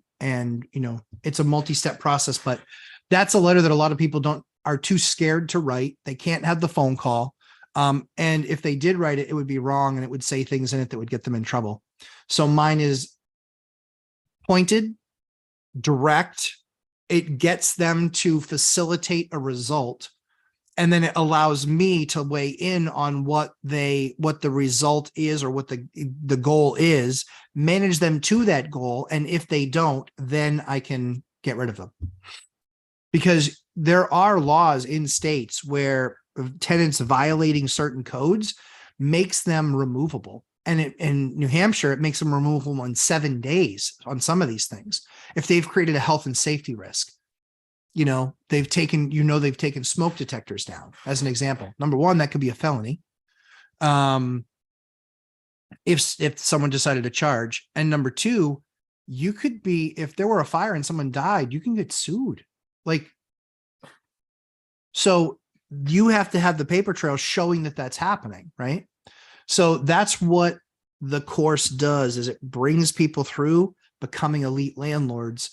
it's a multi-step process, but that's a letter that a lot of people are too scared to write. They can't have the phone call. And if they did write it, it would be wrong, and it would say things in it that would get them in trouble. So mine is pointed, direct. It gets them to facilitate a result. And then it allows me to weigh in on what the result is, or what the goal is, manage them to that goal. And if they don't, then I can get rid of them. Because there are laws in states where tenants violating certain codes makes them removable. And in New Hampshire, it makes them removable in 7 days on some of these things. If they've created a health and safety risk, they've taken smoke detectors down as an example. Number one, that could be a felony. If someone decided to charge. And number two, you could be, if there were a fire and someone died, you can get sued. So you have to have the paper trail showing that that's happening, right? So that's what the course does, is it brings people through becoming elite landlords,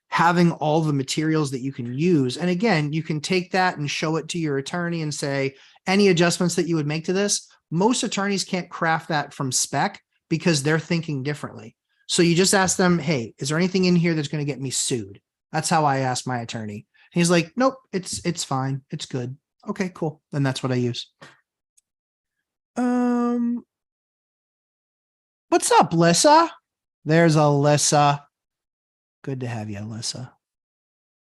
having all the materials that you can use. And again, you can take that and show it to your attorney and say, any adjustments that you would make to this. Most attorneys can't craft that from spec because they're thinking differently. So you just ask them, hey, is there anything in here that's going to get me sued? That's how I asked my attorney. He's like, nope, it's fine. It's good. Okay, cool. Then that's what I use. What's up, Lissa? There's Alyssa. Good to have you, Alyssa.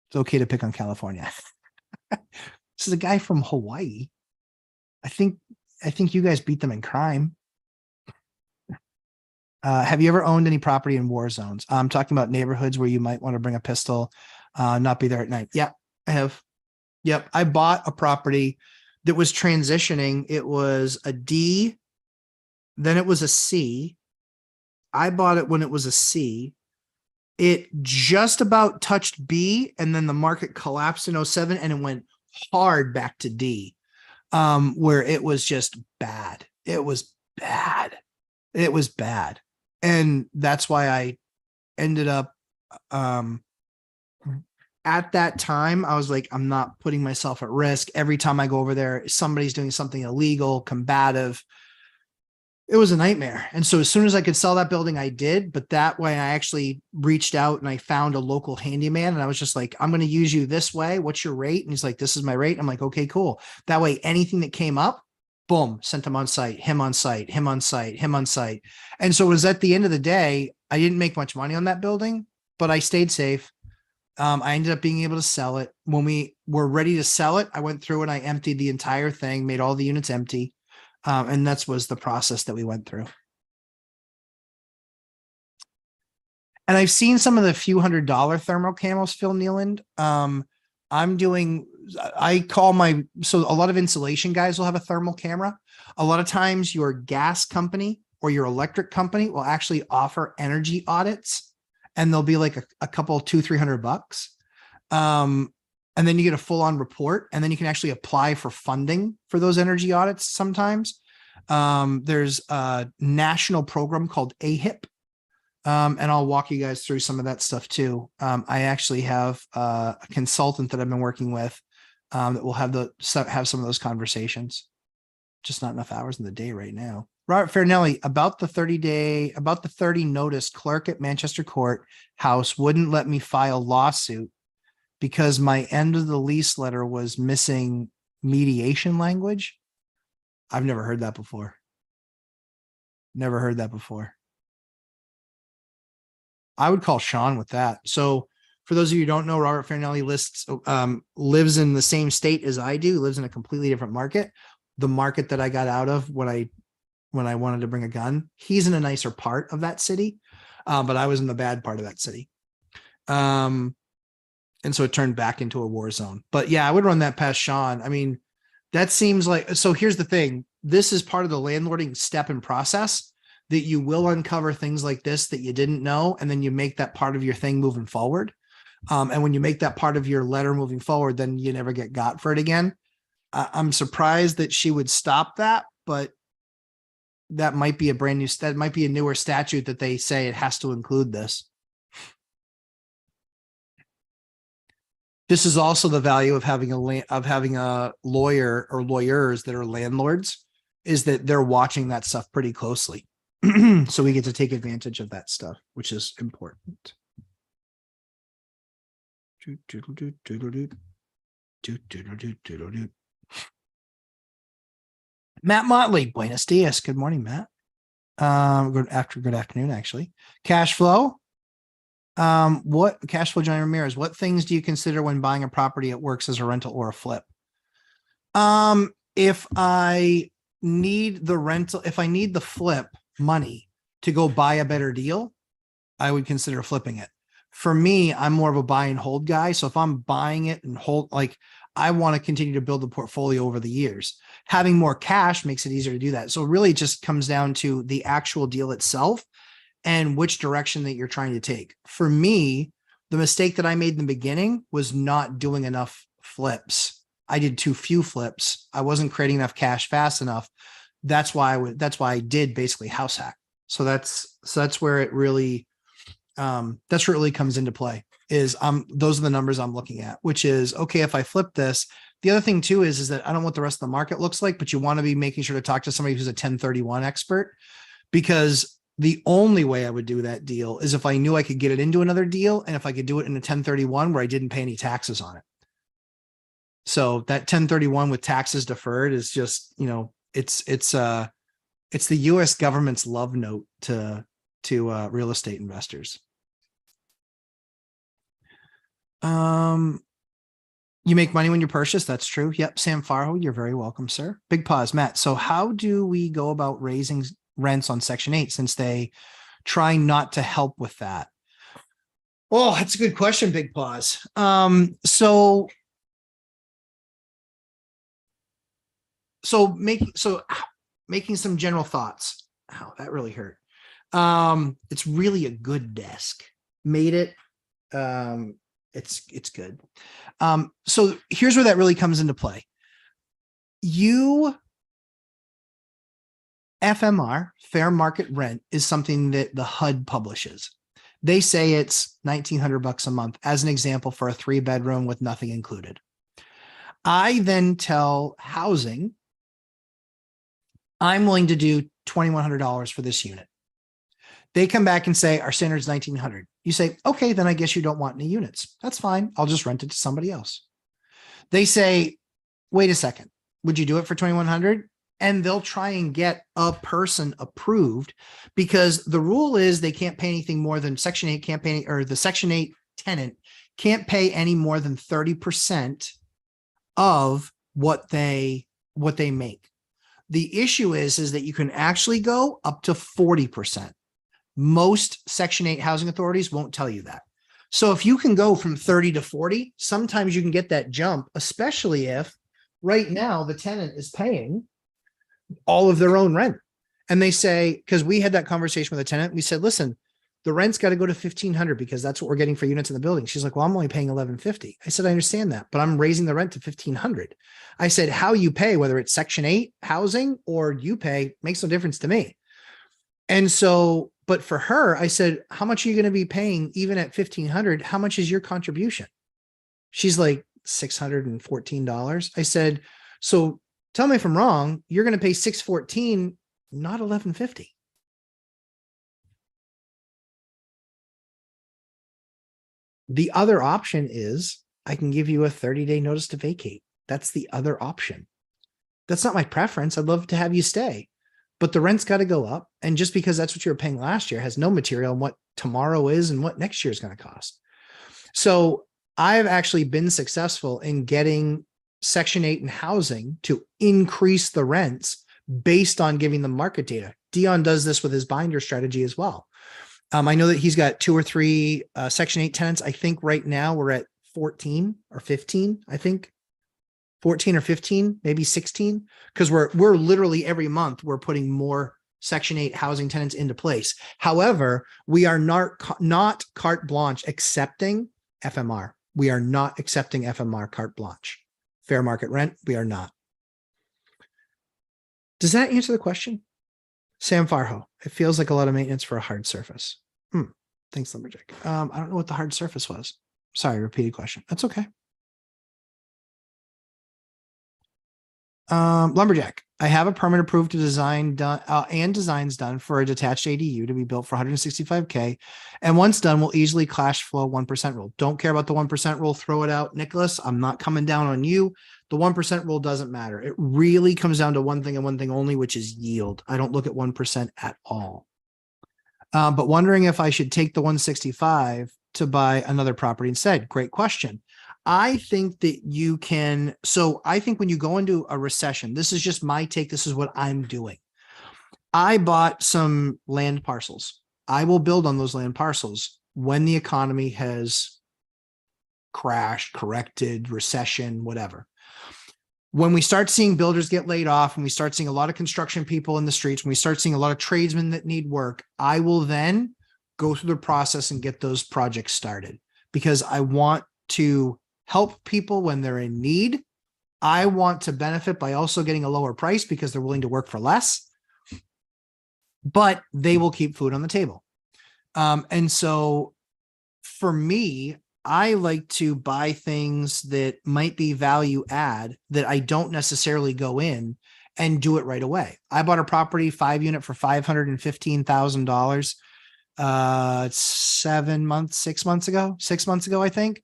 It's okay to pick on California. This is a guy from Hawaii. I think you guys beat them in crime. Have you ever owned any property in war zones? I'm talking about neighborhoods where you might want to bring a pistol, not be there at night. Yeah, I have. Yep. I bought a property that was transitioning. It was a D, then it was a C. I bought it when it was a C. It just about touched B, and then the market collapsed in 07 and it went hard back to D, where it was just bad. It was bad. It was bad. And that's why I ended up, at that time, I was like, I'm not putting myself at risk. Every time I go over there, somebody's doing something illegal, combative. It was a nightmare. And so as soon as I could sell that building, I did. But that way I actually reached out and I found a local handyman, and I was just like, I'm going to use you this way. What's your rate? And he's like, this is my rate. I'm like, okay, cool. That way, anything that came up, boom, sent him on site, him on site, him on site, him on site. And so it was at the end of the day, I didn't make much money on that building, but I stayed safe. I ended up being able to sell it. When we were ready to sell it, I went through and I emptied the entire thing, made all the units empty. And that was the process that we went through. And I've seen some of the few $100 thermal camos, Phil Nealand. So a lot of insulation guys will have a thermal camera. A lot of times your gas company or your electric company will actually offer energy audits, and they'll be like a couple, $200-300. And then you get a full on report, and then you can actually apply for funding for those energy audits. Sometimes there's a national program called AHIP. And I'll walk you guys through some of that stuff too. I actually have a consultant that I've been working with that will have some of those conversations. Just not enough hours in the day right now. Robert Farinelli, about the 30 notice, clerk at Manchester Court House wouldn't let me file lawsuit because my end of the lease letter was missing mediation language. I've never heard that before. Never heard that before. I would call Sean with that. So for those of you who don't know, Robert Farinelli lives in the same state as I do, lives in a completely different market. The market that I got out of when I wanted to bring a gun, he's in a nicer part of that city. But I was in the bad part of that city. And so it turned back into a war zone. But yeah, I would run that past Sean. I mean, that seems like, so here's the thing. This is part of the landlording step and process, that you will uncover things like this that you didn't know. And then you make that part of your thing moving forward. And when you make that part of your letter moving forward, then you never get got for it again. I'm surprised that she would stop that, but that might be a newer statute that they say it has to include this. This is also the value of having a lawyer or lawyers that are landlords, is that they're watching that stuff pretty closely. So we get to take advantage of that stuff, which is important. Matt Motley, buenos dias. Good morning, Matt. Good afternoon, actually. Cash flow. What cash flow, Johnny Ramirez? What things do you consider when buying a property that works as a rental or a flip? If I need the flip money to go buy a better deal, I would consider flipping it. For me, I'm more of a buy and hold guy. So if I'm buying it and hold, like, I want to continue to build the portfolio over the years. Having more cash makes it easier to do that. So it really just comes down to the actual deal itself and which direction that you're trying to take. For me, the mistake that I made in the beginning was not doing enough flips. I did too few flips. I wasn't creating enough cash fast enough. That's why I did basically house hack. So that's where it really, that's where it really comes into play, is those are the numbers I'm looking at, which is, okay, if I flip this, the other thing too is that I don't know what the rest of the market looks like, but you want to be making sure to talk to somebody who's a 1031 expert, because the only way I would do that deal is if I knew I could get it into another deal. And if I could do it in a 1031 where I didn't pay any taxes on it. So that 1031 with taxes deferred is just, it's the US government's love note to real estate investors. You make money when you purchase. That's true. Yep. Sam Farho, you're very welcome, sir. Big pause, Matt. So how do we go about raising rents on Section 8 since they try not to help with that? Oh, that's a good question. Big pause. So making some general thoughts. Oh, that really hurt. It's really a good desk. Made it. It's good. So here's where that really comes into play. FMR, fair market rent, is something that the HUD publishes. They say it's $1,900 a month, as an example, for a 3-bedroom with nothing included. I then tell housing, I'm willing to do $2,100 for this unit. They come back and say, our standard is $1,900. You say, okay, then I guess you don't want any units. That's fine. I'll just rent it to somebody else. They say, wait a second, would you do it for $2,100? And they'll try and get a person approved, because the rule is they can't pay anything more than Section 8 can't pay, or the Section 8 tenant can't pay any more than 30% of what they make. The issue is that you can actually go up to 40%. Most Section 8 housing authorities won't tell you that. So if you can go from 30 to 40, sometimes you can get that jump, especially if right now the tenant is paying all of their own rent. And they say, because we had that conversation with a tenant, we said, listen, the rent's got to go to 1,500 because that's what we're getting for units in the building. She's like, well, I'm only paying 1,150. I said, I understand that, but I'm raising the rent to 1,500. I said, how you pay, whether it's Section 8 housing or you pay, makes no difference to me. And so, but for her, I said, how much are you going to be paying even at 1,500? How much is your contribution? She's like $614. I said, so tell me if I'm wrong, you're going to pay $614, not $1,150. The other option is I can give you a 30-day notice to vacate. That's the other option. That's not my preference. I'd love to have you stay, but the rent's got to go up. And just because that's what you were paying last year has no material on what tomorrow is and what next year is going to cost. So I've actually been successful in getting Section 8 and housing to increase the rents based on giving them market data. Dion does this with his binder strategy as well. I know that he's got 2 or 3 Section 8 tenants. I think right now we're at 14 or 15, I think 14 or 15, maybe 16, because we're literally every month we're putting more Section 8 housing tenants into place. However, we are not carte blanche accepting FMR. We are not accepting FMR carte blanche. Fair market rent, we are not. Does that answer the question? Sam Farho, it feels like a lot of maintenance for a hard surface. Thanks, Lumberjack. I don't know what the hard surface was. Sorry, repeated question. That's okay. Lumberjack, I have a permit approved to design done and designs done for a detached ADU to be built for 165K. And once done, will easily cash flow 1% rule. Don't care about the 1% rule. Throw it out, Nicholas. I'm not coming down on you. The 1% rule doesn't matter. It really comes down to one thing and one thing only, which is yield. I don't look at 1% at all. But wondering if I should take the 165 to buy another property instead. Great question. I think that you can. So I think when you go into a recession, this is just my take. This is what I'm doing. I bought some land parcels. I will build on those land parcels when the economy has crashed, corrected, recession, whatever. When we start seeing builders get laid off and we start seeing a lot of construction people in the streets, when we start seeing a lot of tradesmen that need work, I will then go through the process and get those projects started because I want to help people when they're in need. I want to benefit by also getting a lower price because they're willing to work for less, but they will keep food on the table. And so for me, I like to buy things that might be value add that I don't necessarily go in and do it right away. I bought a property 5-unit for $515,000. 6 months ago, I think.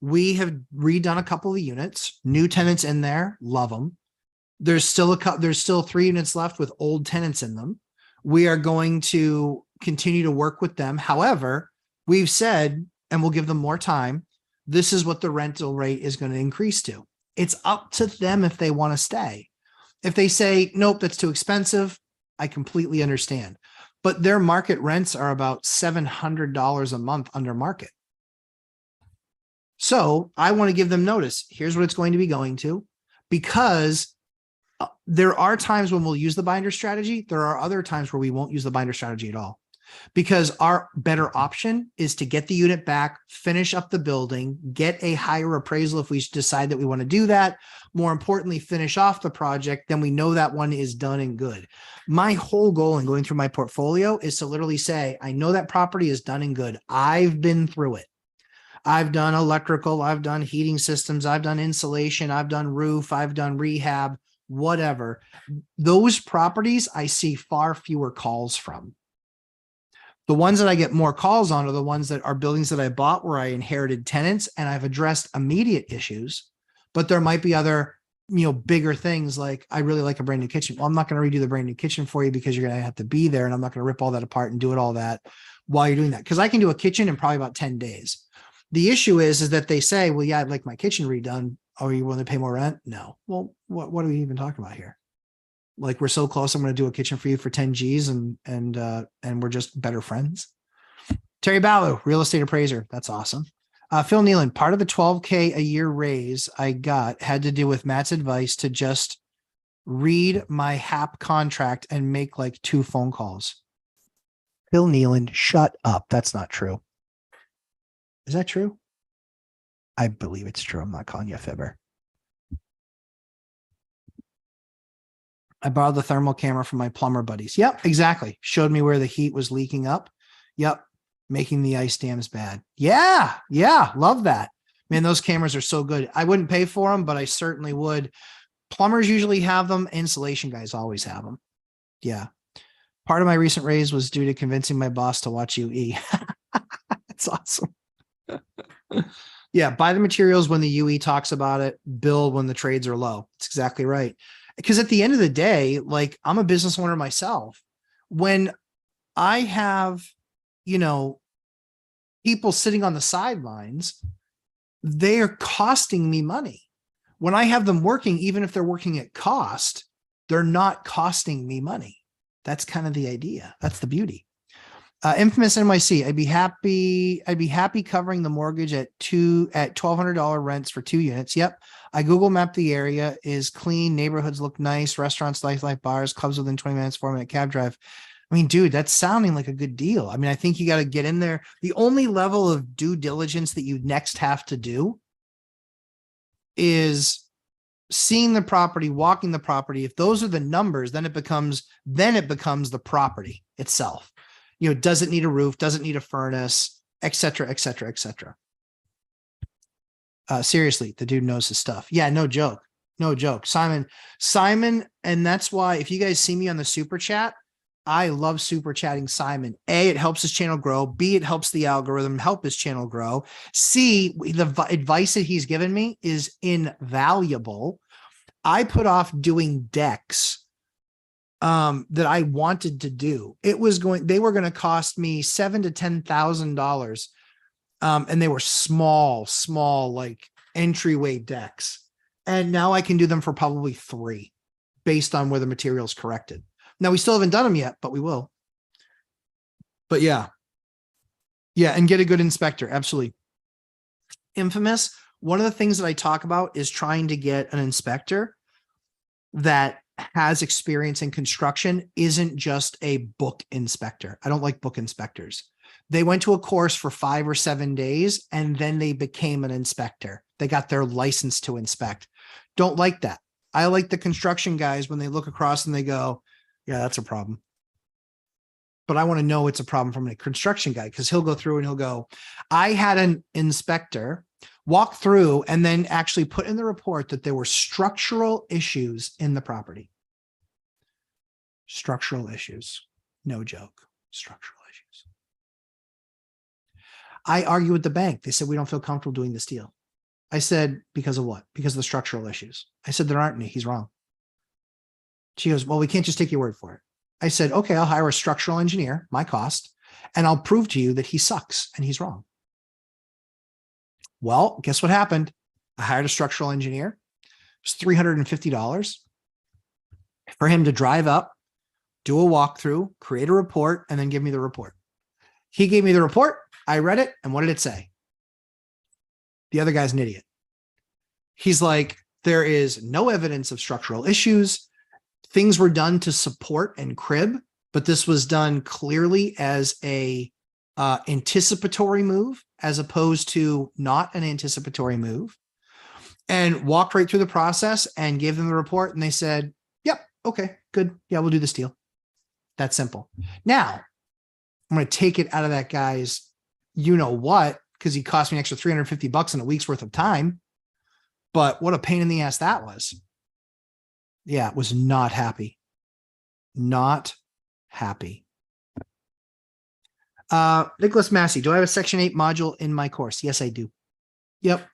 We have redone a couple of units, new tenants in there, love them. There's still 3 units left with old tenants in them. We are going to continue to work with them. However, we've said, and we'll give them more time, this is what the rental rate is going to increase to. It's up to them if they want to stay. If they say, nope, that's too expensive, I completely understand. But their market rents are about $700 a month under market. So I want to give them notice. Here's what it's going to be going to, because there are times when we'll use the binder strategy. There are other times where we won't use the binder strategy at all, because our better option is to get the unit back, finish up the building, get a higher appraisal if we decide that we want to do that. More importantly, finish off the project. Then we know that one is done and good. My whole goal in going through my portfolio is to literally say, I know that property is done and good. I've been through it. I've done electrical, I've done heating systems, I've done insulation, I've done roof, I've done rehab, whatever. Those properties I see far fewer calls from. The ones that I get more calls on are the ones that are buildings that I bought where I inherited tenants and I've addressed immediate issues, but there might be other, bigger things like I really like a brand new kitchen. Well, I'm not going to redo the brand new kitchen for you because you're going to have to be there and I'm not going to rip all that apart and do it all that while you're doing that. Because I can do a kitchen in probably about 10 days. The issue is that they say, well, yeah, I'd like my kitchen redone, Oh, you want to pay more rent? No. Well, what are we even talking about here? Like, we're so close. I'm going to do a kitchen for you for 10 G's and we're just better friends. Terry Ballo, real estate appraiser. That's awesome. Phil Nealon, part of the 12K a year raise I got had to do with Matt's advice to just read my HAP contract and make like 2 phone calls. Phil Nealon, shut up. That's not true. Is that true? I believe it's true. I'm not calling you a fibber. I borrowed the thermal camera from my plumber buddies. Yep, exactly. Showed me where the heat was leaking up. Yep. Making the ice dams bad. Yeah. Yeah. Love that. Man, those cameras are so good. I wouldn't pay for them, but I certainly would. Plumbers usually have them. Insulation guys always have them. Yeah. Part of my recent raise was due to convincing my boss to watch UE. That's awesome. Yeah. Buy the materials when the UE talks about it. Build when the trades are low. That's exactly right. Because at the end of the day, like, I'm a business owner myself. When I have, people sitting on the sidelines, they are costing me money. When I have them working, even if they're working at cost, they're not costing me money. That's kind of the idea. That's the beauty. Infamous NYC. I'd be happy covering the mortgage at $1,200 rents for 2 units. Yep. I Google map the area, is clean. Neighborhoods look nice. Restaurants, like bars, clubs within 20 minutes, 4-minute cab drive. I mean, dude, that's sounding like a good deal. I mean, I think you got to get in there. The only level of due diligence that you next have to do is seeing the property, walking the property. If those are the numbers, then it becomes the property itself. Does it need a roof? Does it need a furnace, et cetera, et cetera, et cetera. Seriously, the dude knows his stuff. Yeah, no joke. No joke. Simon. And that's why if you guys see me on the super chat, I love super chatting Simon. A, it helps his channel grow. B, it helps the algorithm help his channel grow. C, the advice that he's given me is invaluable. I put off doing decks that I wanted to do. They were going to cost me $7,000 to $10,000. And they were small, like entryway decks. And now I can do them for probably $3 based on where the material is corrected. Now, we still haven't done them yet, but we will. But yeah. Yeah. And get a good inspector. Absolutely. Infamous. One of the things that I talk about is trying to get an inspector that has experience in construction, isn't just a book inspector. I don't like book inspectors. They went to a course for 5 or 7 days and then they became an inspector. They got their license to inspect. Don't like that. I like the construction guys when they look across and they go, yeah, that's a problem. But I want to know it's a problem from a construction guy, because he'll go through and he'll go, I had an inspector walk through and then actually put in the report that there were structural issues in the property. Structural issues. No joke. Structural issues. I argue with the bank. They said, we don't feel comfortable doing this deal. I said, because of what? Because of the structural issues. I said, there aren't any. He's wrong. She goes, well, we can't just take your word for it. I said, okay, I'll hire a structural engineer, my cost, and I'll prove to you that he sucks and he's wrong. Well, guess what happened? I hired a structural engineer. It was $350 for him to drive up, do a walkthrough, create a report, and then give me the report. He gave me the report. I read it. And what did it say? The other guy's an idiot. He's like, there is no evidence of structural issues. Things were done to support and crib, but this was done clearly as a anticipatory move, as opposed to not an anticipatory move, and walked right through the process and gave them the report. And they said, yep, okay, good. Yeah, we'll do this deal. That's simple. Now I'm going to take it out of that guy's, what, because he cost me an extra $350 in a week's worth of time. But what a pain in the ass that was. Yeah, was not happy. Not happy. Nicholas Massey, do I have a Section 8 module in my course? Yes, I do. Yep.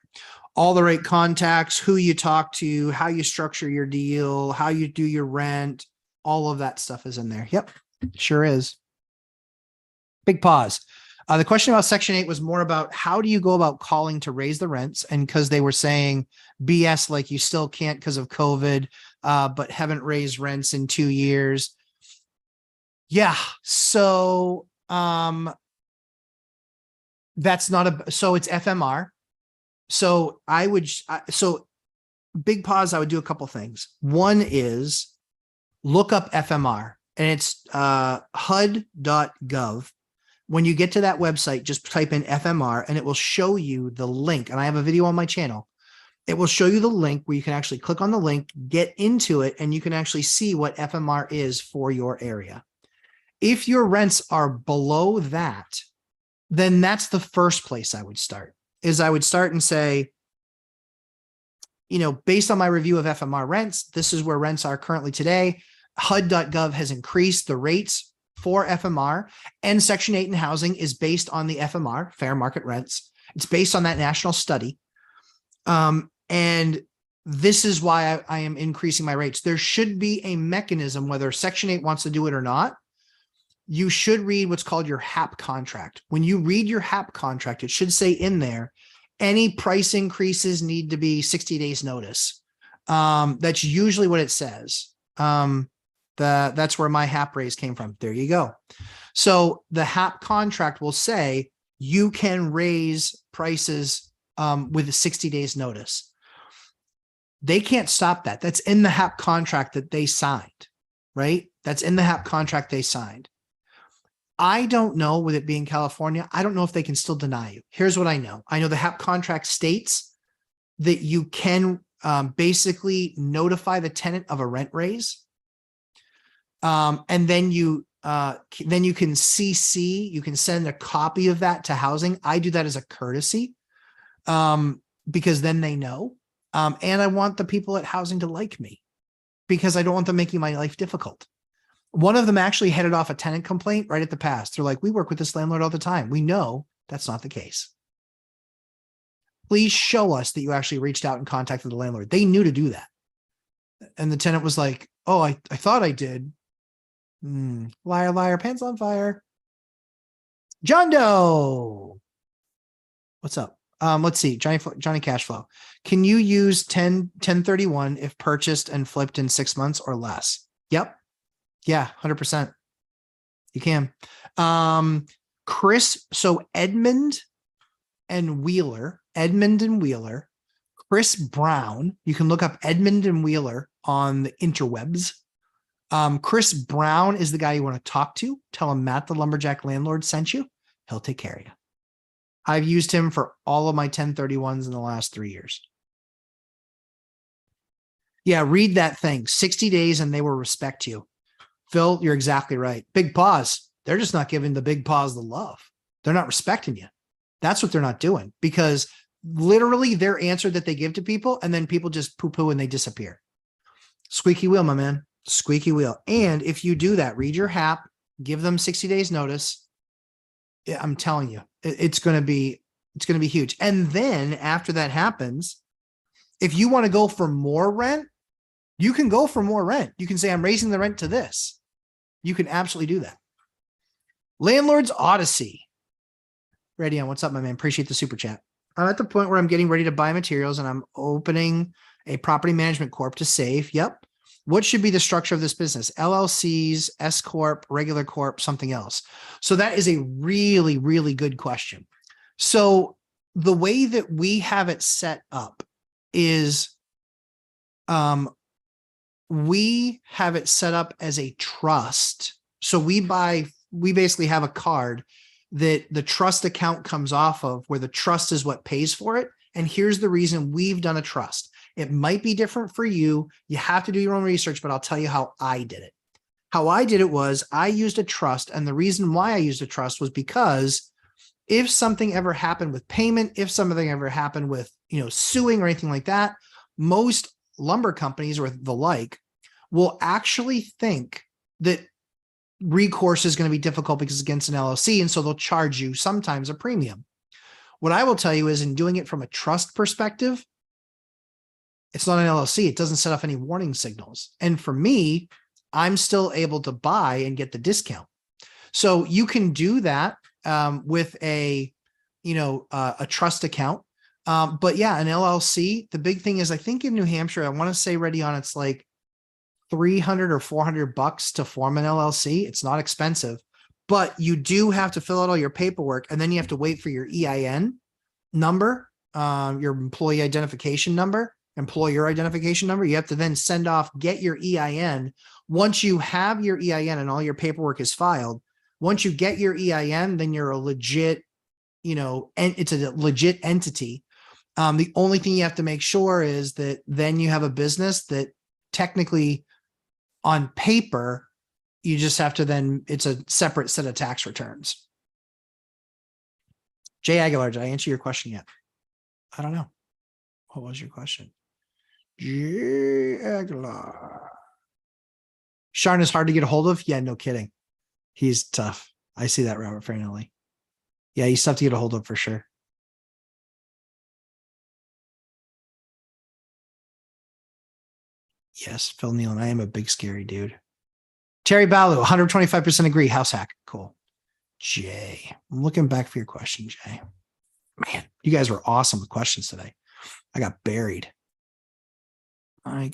All the right contacts, who you talk to, how you structure your deal, how you do your rent, all of that stuff is in there. Yep, sure is. Big pause. The question about Section 8 was more about how do you go about calling to raise the rents? And because they were saying BS, like you still can't because of COVID, but haven't raised rents in 2 years. Yeah. So that's not so it's FMR. So so big pause. I would do a couple things. One is look up FMR, and it's HUD.gov. When you get to that website, just type in FMR and it will show you the link. And I have a video on my channel. It will show you the link where you can actually click on the link, get into it, and you can actually see what FMR is for your area. If your rents are below that, then that's the first place I would start. I would start and say, based on my review of FMR rents, this is where rents are currently today. HUD.gov has increased the rates for FMR, and Section 8 in housing is based on the FMR, fair market rents. It's based on that national study. And this is why I am increasing my rates. There should be a mechanism, whether Section 8 wants to do it or not. You should read what's called your HAP contract. When you read your HAP contract, it should say in there, any price increases need to be 60 days notice. That's usually what it says. That's where my HAP raise came from. There you go. So the HAP contract will say you can raise prices with a 60 days notice. They can't stop that. That's in the HAP contract that they signed, right? That's in the HAP contract they signed. I don't know, with it being California, I don't know if they can still deny you. Here's what I know. I know the HAP contract states that you can basically notify the tenant of a rent raise. And then you can CC, you can send a copy of that to housing. I do that as a courtesy because then they know. And I want the people at housing to like me because I don't want them making my life difficult. One of them actually headed off a tenant complaint right at the pass. They're like, we work with this landlord all the time. We know that's not the case. Please show us that you actually reached out and contacted the landlord. They knew to do that. And the tenant was like, oh, I thought I did. Liar, liar, pants on fire. John Doe. What's up? Let's see. Johnny Cashflow. Can you use 1031 if purchased and flipped in 6 months or less? Yep. Yeah, 100%. You can. Chris, so Edmund and Wheeler, Chris Brown, you can look up Edmund and Wheeler on the interwebs. Chris Brown is the guy you want to talk to. Tell him Matt, the Lumberjack landlord, sent you. He'll take care of you. I've used him for all of my 1031s in the last 3 years. Yeah, read that thing. 60 days and they will respect you. Phil, you're exactly right. Big pause. They're just not giving the big pause the love. They're not respecting you. That's what they're not doing, because literally their answer that they give to people, and then people just poo-poo and they disappear. Squeaky wheel, my man. Squeaky wheel. And if you do that, read your HAP, give them 60 days notice. I'm telling you, it's going to be huge. And then after that happens, if you want to go for more rent, you can go for more rent. You can say, I'm raising the rent to this. You can absolutely do that. Landlords Odyssey. Ready on. What's up, my man? Appreciate the super chat. I'm at the point where I'm getting ready to buy materials and I'm opening a property management corp to save. Yep. What should be the structure of this business? LLCs, S corp, regular corp, something else. So that is a really, really good question. So the way that we have it set up is, we have it set up as a trust. So we basically have a card that the trust account comes off of, where the trust is what pays for it. And here's the reason we've done a trust. It might be different for you. You have to do your own research, but I'll tell you how I did it. How I did it was I used a trust. And the reason why I used a trust was because if something ever happened with payment, if something ever happened with, suing or anything like that, most lumber companies or the like will actually think that recourse is going to be difficult because it's against an LLC. And so they'll charge you sometimes a premium. What I will tell you is, in doing it from a trust perspective, it's not an LLC. It doesn't set off any warning signals. And for me, I'm still able to buy and get the discount. So you can do that. with a, a trust account. But yeah, an LLC, the big thing is I think in New Hampshire, I want to say ready on, it's like 300 or 400 bucks to form an LLC. It's not expensive, but you do have to fill out all your paperwork and then you have to wait for your EIN number, your employee identification number, employer identification number. You have to then send off, get your EIN. Once you have your EIN and all your paperwork is filed, once you get your EIN, then you're a legit, and it's a legit entity. The only thing you have to make sure is that then you have a business that technically on paper, you just have to then, it's a separate set of tax returns. Jay Aguilar, did I answer your question yet? I don't know. What was your question? Jay Aguilar. Sharn is hard to get a hold of. Yeah, no kidding. He's tough. I see that, Robert Farinelli. Yeah, he's tough to get a hold of for sure. Yes, Phil Nealon. I am a big scary dude. Terry Balu, 125% agree. House hack. Cool. Jay, I'm looking back for your question, Jay. Man, you guys were awesome with questions today. I got buried. I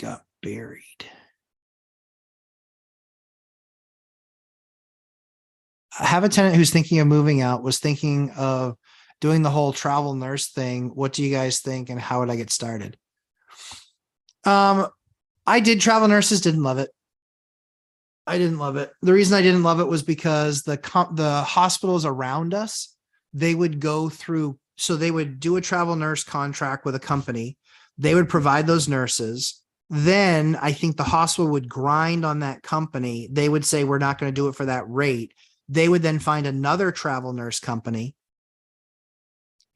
have a tenant who's thinking of moving out, was thinking of doing the whole travel nurse thing. What do you guys think and how would I get started? I did travel nurses, didn't love it. I didn't love it. The reason I didn't love it was because the hospitals around us, they would go through, so they would do a travel nurse contract with a company. They would provide those nurses. Then I think the hospital would grind on that company. They would say, we're not going to do it for that rate. They would then find another travel nurse company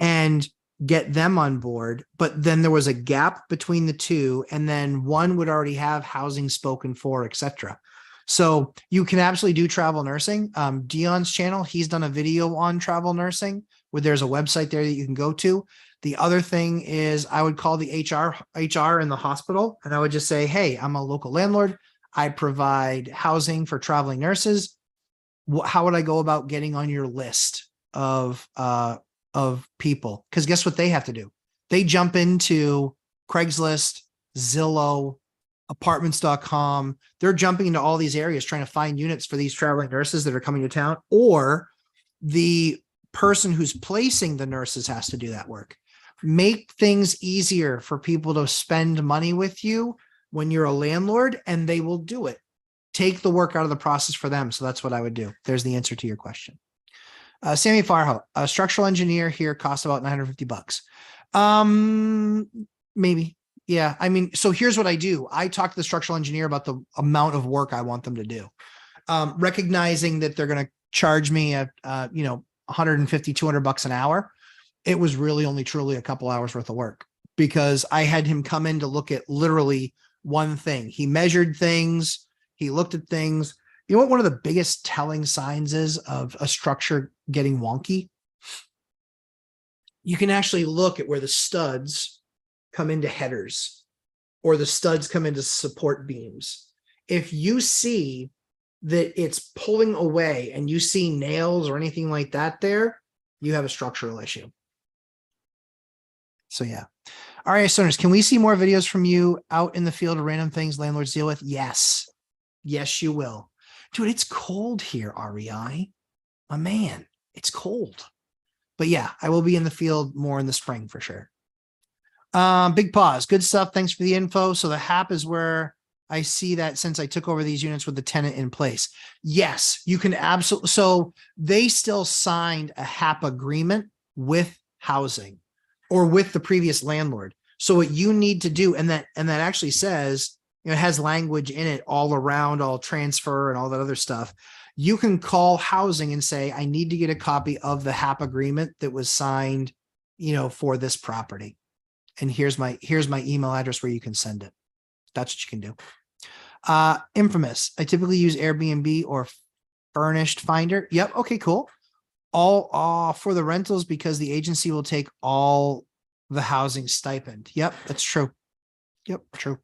and get them on board. But then there was a gap between the two. And then one would already have housing spoken for, etc. So you can absolutely do travel nursing. Dion's channel, he's done a video on travel nursing where there's a website there that you can go to. The other thing is I would call the HR in the hospital and I would just say, hey, I'm a local landlord. I provide housing for traveling nurses. How would I go about getting on your list of people? Because guess what they have to do? They jump into Craigslist, Zillow, apartments.com. They're jumping into all these areas trying to find units for these traveling nurses that are coming to town, or the person who's placing the nurses has to do that work. Make things easier for people to spend money with you when you're a landlord, and they will do it. Take the work out of the process for them. So that's what I would do. There's the answer to your question. Sammy Farho, a structural engineer here costs about 950 bucks. Maybe. Yeah. I mean, so here's what I do. I talk to the structural engineer about the amount of work I want them to do. Recognizing that they're going to charge me at, 150, 200 bucks an hour. It was really only truly a couple hours worth of work because I had him come in to look at literally one thing. He measured things. He looked at things. You know what one of the biggest telling signs is of a structure getting wonky? You can actually look at where the studs come into headers or the studs come into support beams. If you see that it's pulling away and you see nails or anything like that there, you have a structural issue. So yeah. All right, Soners, can we see more videos from you out in the field of random things landlords deal with? Yes. Yes, you will. Dude, it's cold here, REI. My man, it's cold. But yeah, I will be in the field more in the spring for sure. Big pause. Good stuff. Thanks for the info. So the HAP is where I see that since I took over these units with the tenant in place. Yes, you can absolutely. So they still signed a HAP agreement with housing or with the previous landlord. So what you need to do, and that actually says, it has language in it all around, all transfer and all that other stuff. You can call housing and say, I need to get a copy of the HAP agreement that was signed, for this property. And here's my email address where you can send it. That's what you can do. Infamous. I typically use Airbnb or Furnished Finder. Yep. Okay, cool. All for the rentals because the agency will take all the housing stipend. Yep. That's true. Yep. True.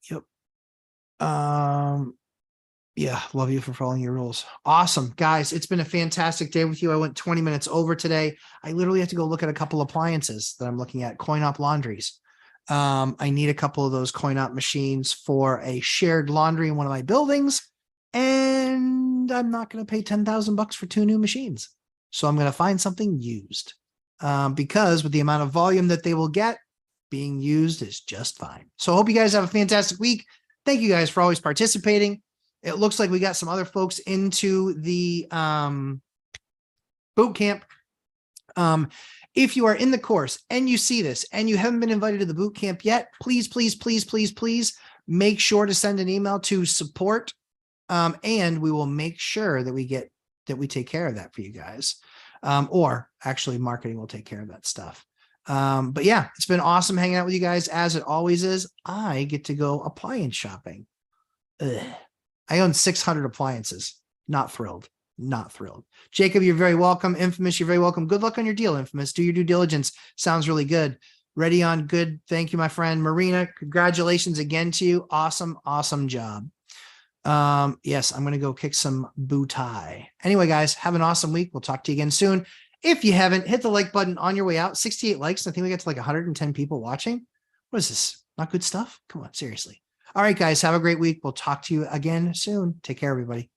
Yep. Yeah, love you for following your rules. Awesome. Guys, it's been a fantastic day with you. I went 20 minutes over today. I literally have to go look at a couple appliances that I'm looking at, coin-op laundries. I need a couple of those coin-op machines for a shared laundry in one of my buildings, and I'm not going to pay 10,000 bucks for 2 new machines. So I'm going to find something used, because with the amount of volume that they will get, being used is just fine. So I hope you guys have a fantastic week. Thank you guys for always participating. It looks like we got some other folks into the boot camp. If you are in the course and you see this and you haven't been invited to the boot camp yet, please, please, please, please, please make sure to send an email to support. And we will make sure that we take care of that for you guys. Or actually marketing will take care of that stuff. But yeah, it's been awesome hanging out with you guys, as it always is. I get to go appliance shopping. Ugh. I own 600 appliances. Not thrilled. Not thrilled. Jacob, you're very welcome. Infamous, you're very welcome. Good luck on your deal, Infamous. Do your due diligence. Sounds really good. Ready on good. Thank you, my friend. Marina, congratulations again to you. Awesome, awesome job. Yes, I'm going to go kick some booty. Anyway, guys, have an awesome week. We'll talk to you again soon. If you haven't, hit the like button on your way out. 68 likes. I think we got to like 110 people watching. What is this? Not good stuff? Come on, seriously. All right, guys, have a great week. We'll talk to you again soon. Take care, everybody.